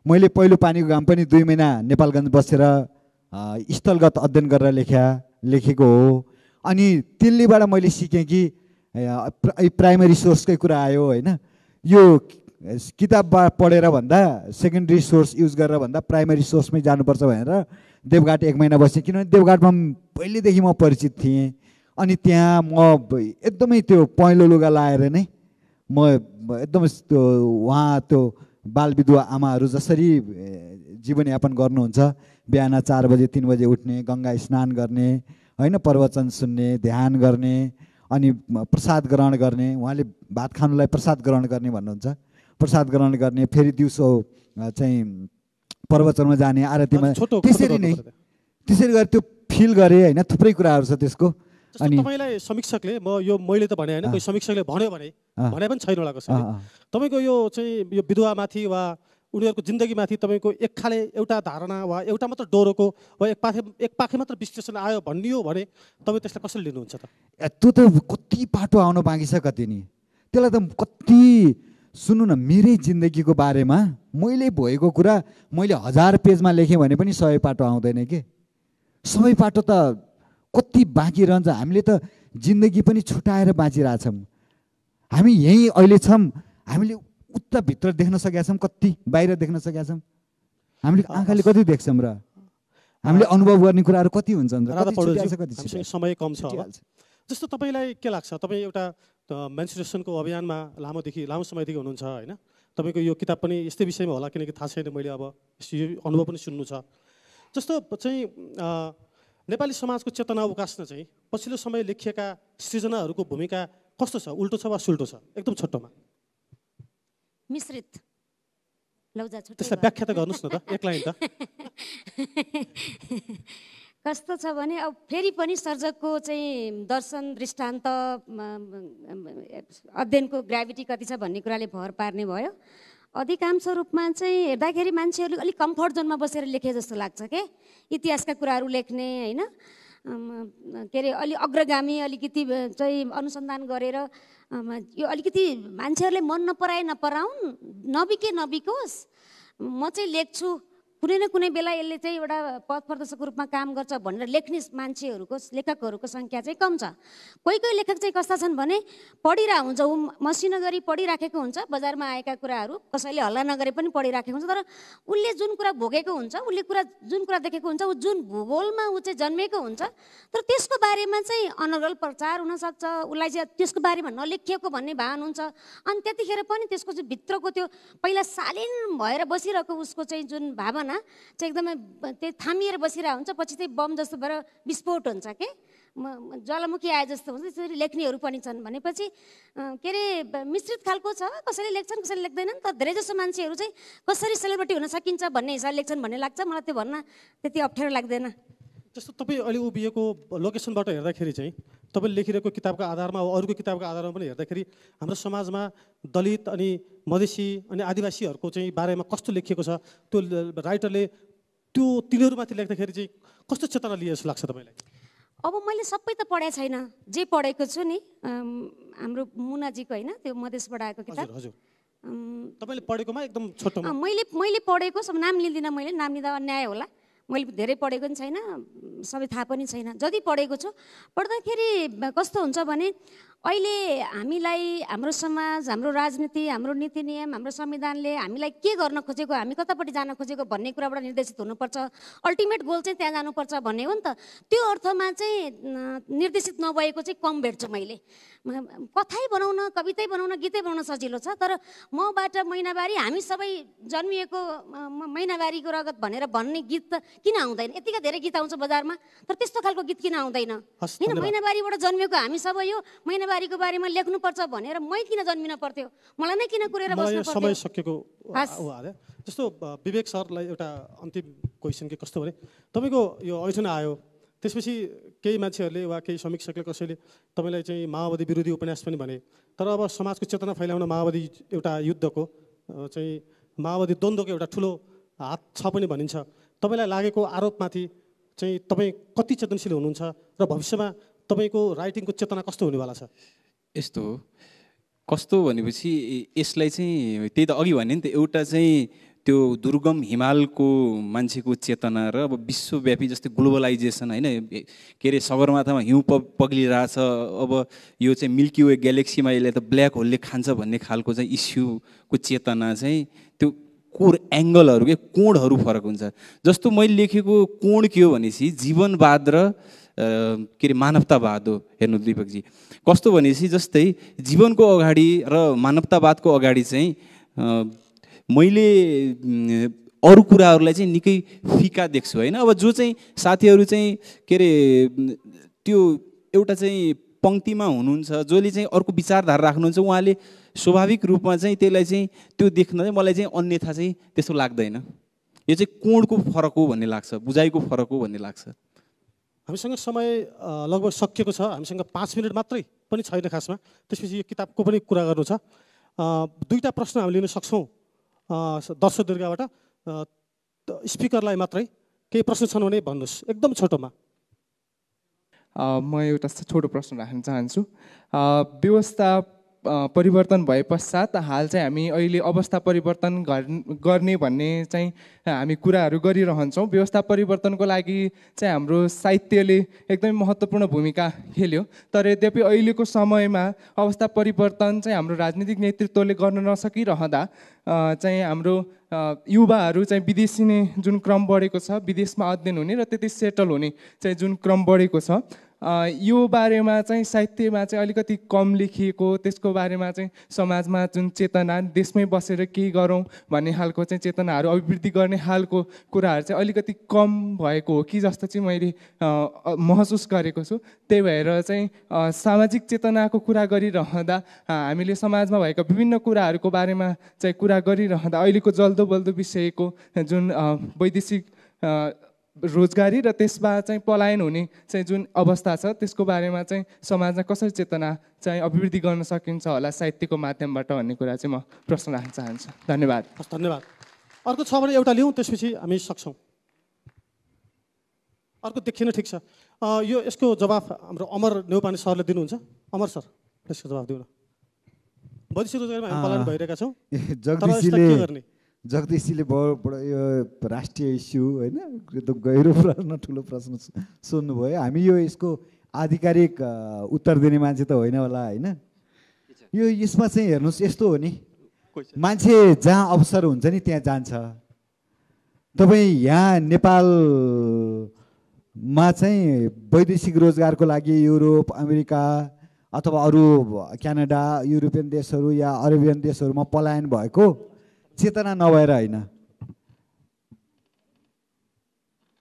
मैले पहिलो पानीको घाम पनि 2 महिना नेपालगञ्ज बसेर स्थलगत अध्ययन गरेर लेखेको हो। अनि दिल्लीबाट मैले सिकेँ कि प्राइमरी सोर्सकै कुरा आयो होइन। यो किताबबाट पढेर भन्दा सेकेन्डरी सोर्स युज गरेर भन्दा प्राइमरी सोर्समै जानुपर्छ भनेर देवघाट 1 महिना बसेँ। किनभने देवघाटमा पहिलेदेखि म परिचित थिएँ। अनि त्यहाँ म एकदमै त्यो पहेँलो लुगा लाएर नै म एकदमै त्यो उहाँ त्यो बालविधवा आमाहरू जसरी जीवनयापन गर्नुहुन्छ, बिहान 4 बजे 3 बजे उठ्ने, गङ्गा स्नान गर्ने होइन, प्रवचन सुन्ने, ध्यान गर्ने, अनि प्रसाद ग्रहण गर्ने। उहाँले भात खानुलाई प्रसाद ग्रहण गर्ने भन्नुहुन्छ। प्रसाद ग्रहण गर्ने, फेरि दिउँसो चाहिँ प्रवचनमा जाने, आरतीमा, त्यसरी नै त्यसरी गरेर त्यो फिल गरेँ होइन। थुप्रै कुराहरू छ त्यसको। अनि तपाईँलाई समीक्षकले मैले त भने होइन, कोही समीक्षकले भने पनि छैन होला कसैले, तपाईँको यो चाहिँ यो विधवामाथि वा उनीहरूको जिन्दगीमाथि तपाईँको एक खाले एउटा धारणा वा एउटा मात्र डोरोको वा एक पाखे मात्र विश्लेषण आयो भनियो भने तपाईँ त्यसलाई कसरी लिनुहुन्छ त? त्यो त कति पाटो आउनु बाँकी छ कति नि। त्यसलाई त कति सुन्नु न, मेरै जिन्दगीको बारेमा मैले भएको कुरा मैले 1000 पेजमा लेखेँ भने पनि 100 पाटो आउँदैन के। 100 पाटो त कति बाँकी रहन्छ। हामीले त जिन्दगी पनि छुटाएर बाँचिरहेछौँ। हामी यहीँ अहिले छौँ, हामीले उता भित्र देख्न सकेका छौँ, कति बाहिर देख्न सकेका छौँ। हामीले आँखाले कति देख्छौँ र हामीले अनुभव गर्ने कुराहरू कति हुन्छन्। समय कम छ। जस्तो तपाईँलाई के लाग्छ, तपाईँ एउटा मेन्सुरेसनको अभियानमा लामो समयदेखि हुनुहुन्छ होइन। तपाईँको यो किताब पनि यस्तै विषयमा होला, किनकि थाहा छैन, मैले अब यो अनुभव पनि सुन्नु छ। जस्तो चाहिँ नेपाली समाजको चेतना उकास्न चाहिँ पछिल्लो समय लेखिएका सृजनाहरूको भूमिका कस्तो छ? उल्टो छ वा सुल्टो छ? एकदम छोटोमा मिश्रित। त्यसलाई व्याख्या त गर्नुहोस् न त, एक लाइन त। कस्तो छ भने अब फेरि पनि सर्जकको चाहिँ दर्शन दृष्टान्त अध्ययनको ग्राभिटी कति छ भन्ने कुराले भर पार्ने भयो। अधिकांश रूपमा चाहिँ हेर्दाखेरि मान्छेहरूले अलिक कम्फर्ट जोनमा बसेर लेखे जस्तो लाग्छ के। इतिहासका कुराहरू लेख्ने होइन, के अरे अलि अग्रगामी अलिकति चाहिँ अनुसन्धान गरेर यो अलिकति मान्छेहरूले मन नपराउन्, नबिकोस्। म चाहिँ लेख्छु, कुनै न कुनै बेला यसले चाहिँ एउटा पथ प्रदर्शकको रूपमा काम गर्छ भनेर लेख्ने मान्छेहरूको, लेखकहरूको सङ्ख्या चाहिँ कम छ। कोही कोही लेखक चाहिँ कस्ता छन् भने पढिरहेको हुन्छ, ऊ मसिनो गरी पढिराखेको हुन्छ, बजारमा आएका कुराहरू कसैले हल्ला नगरे पनि पढिराखेको हुन्छ। तर उसले जुन कुरा भोगेको हुन्छ, उसले जुन कुरा देखेको हुन्छ, ऊ जुन भूगोलमा ऊ चाहिँ जन्मेको हुन्छ, तर त्यसको बारेमा चाहिँ अनर्गल प्रचार हुनसक्छ, उसलाई चाहिँ त्यसको बारेमा नलेखिएको भन्ने भान हुन्छ। अनि त्यतिखेर पनि त्यसको चाहिँ भित्रको त्यो पहिला शालीन भएर बसिरहेको उसको चाहिँ जुन भावना चाहिँ एकदमै त्यो थामिएर बसिरहेको हुन्छ, पछि चाहिँ बम जस्तो भएर विस्फोट हुन्छ के, ज्वालामुखी आए जस्तो हुन्छ। त्यसरी लेख्नेहरू पनि छन् भनेपछि के अरे मिश्रित खालको छ। कसैले लेख्छन्, कसैले लेख्दैनन्। तर धेरैजसो मान्छेहरू चाहिँ कसरी सेलिब्रिटी हुन सकिन्छ भन्ने हिसाबले लेख्छन् भन्ने लाग्छ मलाई। त्यो भन्न त्यति अप्ठ्यारो लाग्दैन। जस्तो तपाईँ अहिले उभिएको लोकेसनबाट हेर्दाखेरि चाहिँ तपाईँले लेखिरहेको किताबको आधारमा अरूको किताबको आधारमा पनि हेर्दाखेरि हाम्रो समाजमा दलित अनि मधेसी अनि आदिवासीहरूको चाहिँ बारेमा कस्तो लेखिएको छ, त्यो राइटरले त्यो तिनीहरूमाथि लेख्दाखेरि चाहिँ कस्तो चेतना लिए जस्तो लाग्छ तपाईँलाई? अब मैले सबै त पढेको छैन, जे पढेको छु नि हाम्रो मुनाजीको होइन, त्यो मधेसबाट आएको किताब। हजुर तपाईँले पढेकोमा एकदम छोटो मैले पढेको सब नाम लिँदिनँ, मैले नाम लिँदा अन्याय होला। मैले धेरै पढेको पनि छैन, सबै थाहा पनि छैन। जति पढेको छु, पढ्दाखेरि कस्तो हुन्छ भने अहिले हामीलाई हाम्रो समाज, हाम्रो राजनीति, हाम्रो नीति नियम, हाम्रो संविधानले हामीलाई के गर्न खोजेको, हामी कतापट्टि जान खोजेको भन्ने कुराबाट निर्देशित हुनुपर्छ। अल्टिमेट गोल चाहिँ त्यहाँ जानुपर्छ भन्ने हो नि त। त्यो अर्थमा चाहिँ निर्देशित नभएको चाहिँ कम भेट्छु मैले। कथाइ बनाउन, कवितै बनाउन, गीतै बनाउन सजिलो छ, तर मबाट मैनाबारी, हामी सबै जन्मिएको मैनाबारीको रगत भनेर भन्ने गीत त किन आउँदैन? यतिका धेरै गीत आउँछ बजारमा, तर त्यस्तो खालको गीत किन आउँदैन? होइन, मैनाबारीबाट जन्मेको हामी सबै यो मैनाबारीको बारेमा लेख्नुपर्छ भनेर मै किन जन्मिन पर्थ्यो? मलाई नै किन कुरेर बस्नु पर्थ्यो? समय सकेको जस्तो विवेक सरलाई एउटा अन्तिम क्वेसन के कस्तो भने तपाईँको यो ऐठन आयो, त्यसपछि केही मान्छेहरूले वा केही समीक्षकले कसैले तपाईँलाई चाहिँ माओवादी विरोधी उपन्यास पनि भने, तर अब समाजको चेतना फैलाउन माओवादी एउटा युद्धको चाहिँ माओवादी द्वन्द्वको एउटा ठुलो हात छ पनि भनिन्छ। तपाईँलाई लागेको आरोपमाथि चाहिँ तपाईँ कति चेतनशील हुनुहुन्छ र भविष्यमा तपाईँको राइटिङको चेतना कस्तो हुनेवाला छ? यस्तो हो, कस्तो भनेपछि यसलाई चाहिँ त्यही त अघि भने नि त, एउटा चाहिँ त्यो दुर्गम हिमालको मान्छेको चेतना र अब विश्वव्यापी जस्तै ग्लोबलाइजेसन होइन, के अरे सगरमाथामा हिउँ पग्लिरहेछ, अब यो चाहिँ मिल्की वे ग्यालेक्सीमा यसले त ब्ल्याक होलले खान्छ भन्ने खालको चाहिँ इस्युको चेतना चाहिँ त्यो कोर एङ्गलहरू के कोणहरू फरक हुन्छ। जस्तो मैले लेखेको कोण के हो भनेपछि जीवनवाद र के अरे मानवतावाद हो। हेर्नु दिपकजी, कस्तो भनेपछि जस्तै जीवनको अगाडि र मानवतावादको अगाडि चाहिँ मैले अरू कुराहरूलाई चाहिँ निकै फिका देख्छु होइन। अब जो चाहिँ साथीहरू चाहिँ के अरे त्यो एउटा चाहिँ पङ्क्तिमा हुनुहुन्छ, जसले चाहिँ अर्को विचारधारा राख्नुहुन्छ, उहाँले स्वाभाविक रूपमा चाहिँ त्यसलाई चाहिँ त्यो देख्न चाहिँ मलाई चाहिँ अन्यथा चाहिँ त्यस्तो लाग्दैन। यो चाहिँ कोणको फरक हो भन्ने लाग्छ, बुझाइको फरक हो भन्ने लाग्छ। हामीसँग समय लगभग सकिएको छ, हामीसँग 5 मिनट मात्रै पनि छैन खासमा। त्यसपछि यो किताबको पनि कुरा गर्नु छ। 2टा प्रश्न हामी लिन सक्छौँ दर्शकदर्गाबाट। स्पिकरलाई मात्रै केही प्रश्न छन् भने भन्नुहोस्, एकदम छोटोमा। म एउटा छोटो प्रश्न राख्न चाहन्छु। व्यवस्था परिवर्तन भए पश्चात हाल चाहिँ हामी अहिले अवस्था परिवर्तन गर्ने भन्ने चाहिँ हामी कुराहरू गरिरहन्छौँ। व्यवस्था परिवर्तनको लागि चाहिँ हाम्रो साहित्यले एकदमै महत्त्वपूर्ण भूमिका खेल्यो, तर यद्यपि अहिलेको समयमा अवस्था परिवर्तन चाहिँ हाम्रो राजनीतिक नेतृत्वले गर्न नसकिरहँदा चाहिँ हाम्रो युवाहरू चाहिँ विदेशिने जुन क्रम बढेको छ, विदेशमा अध्ययन हुने र त्यति सेटल हुने चाहिँ जुन क्रम बढेको छ, यो बारेमा चाहिँ साहित्यमा चाहिँ अलिकति कम लेखिएको, त्यसको बारेमा चाहिँ समाजमा जुन चेतना, देशमै बसेर केही गरौँ भन्ने खालको चाहिँ चेतनाहरू अभिवृद्धि गर्ने खालको कुराहरू चाहिँ अलिकति कम भएको हो कि जस्तो चाहिँ मैले महसुस गरेको छु। त्यही भएर चाहिँ सामाजिक चेतनाको कुरा गरिरहँदा हामीले समाजमा भएका विभिन्न कुराहरूको बारेमा चाहिँ कुरा गरिरहँदा अहिलेको जल्दो बल्दो विषयको जुन वैदेशिक रोजगारी र त्यसमा चाहिँ पलायन हुने चाहिँ जुन अवस्था छ, त्यसको बारेमा चाहिँ समाजमा कसरी चेतना चाहिँ अभिवृद्धि गर्न सकिन्छ होला साहित्यको माध्यमबाट भन्ने कुरा चाहिँ म प्रश्न राख्न चाहन्छु। धन्यवाद। धन्यवाद। अर्को छ भने एउटा लिउँ, त्यसपछि हामी सक्छौँ। अर्को देखिन, ठिक छ। यसको जवाफ हाम्रो अमर नेउपाने सरले दिनुहुन्छ। अमर सर, यसको जवाफ दिउँ न। वैदेशिक रोजगारीमा हामी पलायन भइरहेका छौँ, के गर्ने? जगदीशजीले बडो यो राष्ट्रिय इस्यु होइन, एकदम गहिरो प्रश्न, ठुलो प्रश्न सोध्नुभयो। हामी यो यसको आधिकारिक उत्तर दिने मान्छे त होइन होला होइन। यो यसमा चाहिँ हेर्नुहोस्, यस्तो हो नि, मान्छे जहाँ अवसर हुन्छ नि त्यहाँ जान्छ। तपाईँ यहाँ नेपालमा चाहिँ वैदेशिक रोजगारको लागि युरोप, अमेरिका अथवा अरू क्यानाडा, युरोपियन देशहरू या अरेबियन देशहरूमा पलायन भएको चेतना नभएर होइन,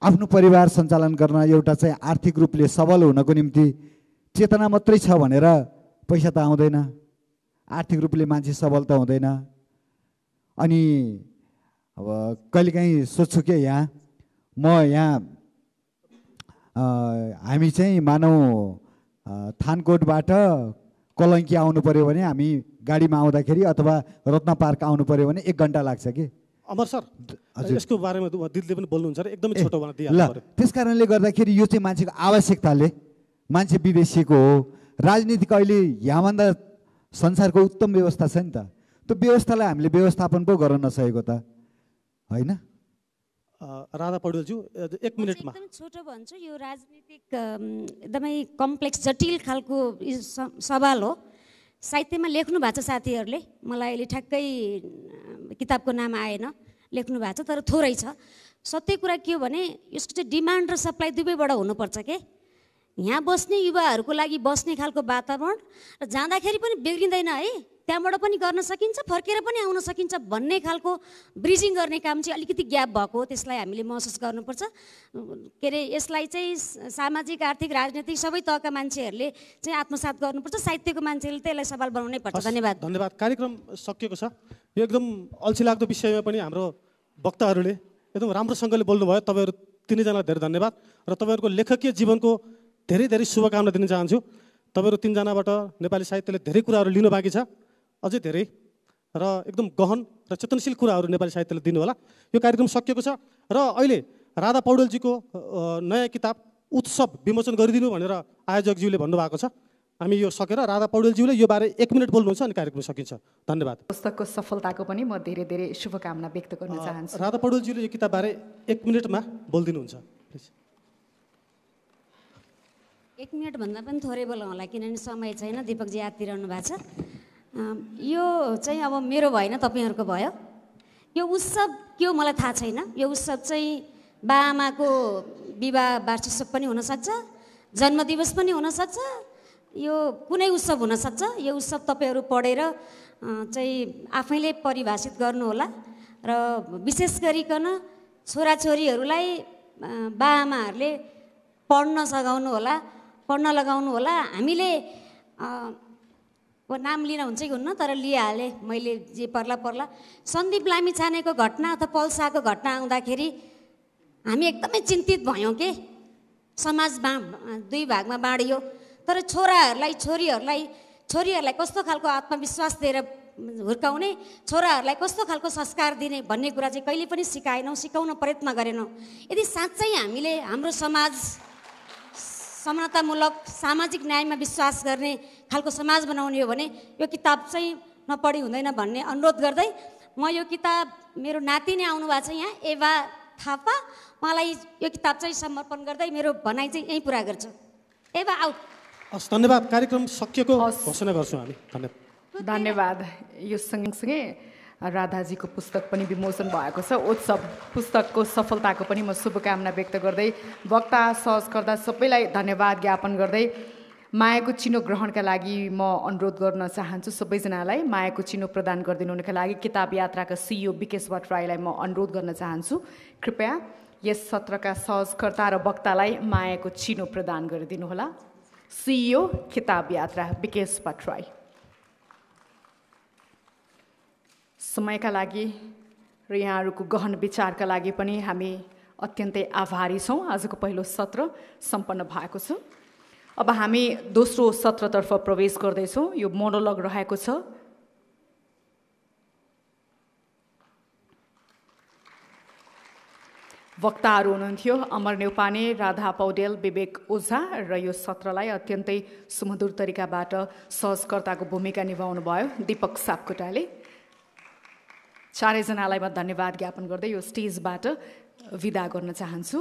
आफ्नो परिवार सञ्चालन गर्न एउटा चाहिँ आर्थिक रूपले सबल हुनको निम्ति चेतना मात्रै छ भनेर पैसा त आउँदैन, आर्थिक रूपले मान्छे सबल त हुँदैन। अनि अब कहिलेकाहीँ सोध्छु के, हामी चाहिँ मानौ थानकोटबाट कलङ्की आउनु पर्यो भने हामी गाडीमा आउँदाखेरि अथवा रत्न पार्क आउनु पर्यो भने 1 घन्टा लाग्छ कि। अमर सर, यसको बारेमा दिदीले पनि बोल्नुहुन्छ र एकदमै छोटो भन्न दिइहाल्नु पर्यो। त्यस कारणले गर्दाखेरि यो चाहिँ मान्छेको आवश्यकताले मान्छे विदेशीको हो। राजनीतिक अहिले यहाँभन्दा संसारको उत्तम व्यवस्था छ नि त, त्यो व्यवस्थालाई हामीले व्यवस्थापन पो गर्न नसकेको त होइन। राधा पौडेलज्यू, 1 मिनटमा। एकदम छोटो भन्छु, यो राजनीतिक एकदमै कम्प्लेक्स जटिल खालको सवाल हो। साहित्यमा लेख्नु भएको छ साथीहरूले, मलाई अहिले ठ्याक्कै किताबको नाम आएन, लेख्नु भएको छ तर थोरै छ। सत्य कुरा के हो भने यसको चाहिँ डिमान्ड र सप्लाई दुवैबाट हुनुपर्छ के। यहाँ बस्ने युवाहरूको लागि बस्ने खालको वातावरण र जाँदाखेरि पनि बिग्रिँदैन है, त्यहाँबाट पनि गर्न सकिन्छ, फर्केर पनि आउन सकिन्छ भन्ने खालको ब्रिजिङ गर्ने काम चाहिँ अलिकति ग्याप भएको हो। त्यसलाई हामीले महसुस गर्नुपर्छ। के अरे यसलाई चाहिँ सामाजिक, आर्थिक, राजनीतिक सबै तहका मान्छेहरूले चाहिँ आत्मसात गर्नुपर्छ। साहित्यको मान्छेले त यसलाई सवाल बनाउनै पर्छ। धन्यवाद। धन्यवाद। कार्यक्रम सकिएको छ। यो एकदम अल्छिलाग्दो विषयमा पनि हाम्रो वक्ताहरूले एकदम राम्रोसँगले बोल्नुभयो। तपाईँहरू तिनैजनालाई धेरै धन्यवाद र तपाईँहरूको लेखकीय जीवनको धेरै धेरै शुभकामना दिन चाहन्छु। तपाईँहरू 3जनाबाट नेपाली साहित्यले धेरै कुराहरू लिनु बाँकी छ, अझै धेरै। र एकदम गहन र चेतनशील कुराहरू नेपाली साहित्यले दिनुहोला। यो कार्यक्रम सकिएको छ र अहिले राधा पौडेलजीको नयाँ किताब उत्सव विमोचन गरिदिनु भनेर आयोजकज्यूले भन्नुभएको छ। हामी यो सकेर राधा पौडेलज्यूले यो बारे 1 मिनट बोल्नुहुन्छ अनि कार्यक्रम सकिन्छ। धन्यवाद। पुस्तकको सफलताको पनि म धेरै धेरै शुभकामना व्यक्त गर्न चाहन्छु। राधा पौडेलज्यूले यो किताब बारे 1 मिनटमा बोलिदिनुहुन्छ प्लिज। 1 मिनट भन्दा पनि थोरै बोलौँ होला किनभने समय छैन। दिपकजी आत्तिरहनु भएको छ। यो चाहिँ अब मेरो भएन, तपाईँहरूको भयो। यो उत्सव के हो मलाई थाहा छैन। यो उत्सव चाहिँ बाआमाको विवाह वार्षिकोत्सव पनि हुनसक्छ, जन्मदिवस पनि हुनसक्छ, यो कुनै उत्सव हुनसक्छ। यो उत्सव तपाईँहरू पढेर चाहिँ आफैले परिभाषित गर्नुहोला र विशेष गरिकन छोराछोरीहरूलाई बाआमाहरूले पढ्न सघाउनु होला, पढ्न लगाउनु होला। हामीले नाम लिन हुन्छ कि हुन्न, तर लिइहालेँ मैले, जे पर्ला पर्ला। सन्दीप लामिछानेको घटना अथवा पल शाहको घटना आउँदाखेरि हामी एकदमै चिन्तित भयौँ के समाज 2 भागमा बाँडियो। तर छोरीहरूलाई कस्तो खालको आत्मविश्वास दिएर हुर्काउने, छोराहरूलाई कस्तो खालको संस्कार दिने भन्ने कुरा चाहिँ कहिले पनि सिकाएनौँ, सिकाउन प्रयत्न गरेनौँ। यदि साँच्चै हामीले हाम्रो समाज समानतामूलक सामाजिक न्यायमा विश्वास गर्ने खालको समाज बनाउने हो भने यो किताब चाहिँ नपढी हुँदैन भन्ने अनुरोध गर्दै म यो किताब मेरो नातिनी आउनु भएको छ यहाँ, एभा थापा, उहाँलाई यो किताब चाहिँ समर्पण गर्दै मेरो भनाइ चाहिँ यहीँ पुरा गर्छु। एभा आऊ। हस्, धन्यवाद। कार्यक्रम सकिएको घोषणा गर्छौँ हामी। धन्यवाद। यो सँगसँगै राधाजीको पुस्तक पनि विमोचन भएको छ। उत्सव पुस्तकको सफलताको पनि म शुभकामना व्यक्त गर्दै वक्ता सहजकर्ता सबैलाई धन्यवाद ज्ञापन गर्दै मायाको चिनो ग्रहणका लागि म अनुरोध गर्न चाहन्छु सबैजनालाई। मायाको चिनो प्रदान गरिदिनुका लागि किताब यात्राका CEO विकेश भट्टराईलाई म अनुरोध गर्न चाहन्छु। कृपया यस सत्रका सहजकर्ता र वक्तालाई मायाको चिनो प्रदान गरिदिनुहोला। CEO किताब यात्रा विकेश भट्टराई। समयका लागि र यहाँहरूको गहन विचारका लागि पनि हामी अत्यन्तै आभारी छौँ। आजको पहिलो सत्र सम्पन्न भएको छ। अब हामी दोस्रो सत्रतर्फ प्रवेश गर्दैछौँ। यो मोनोलग रहेको छ। वक्ताहरू हुनुहुन्थ्यो अमर न्यौपाने, राधा पौडेल, विवेक ओझा र यो सत्रलाई अत्यन्तै सुमधुर तरिकाबाट सहजकर्ताको भूमिका निभाउनु भयो दीपक सापकोटाले। चारैजनालाई म धन्यवाद ज्ञापन गर्दै यो स्टेजबाट विदा गर्न चाहन्छु।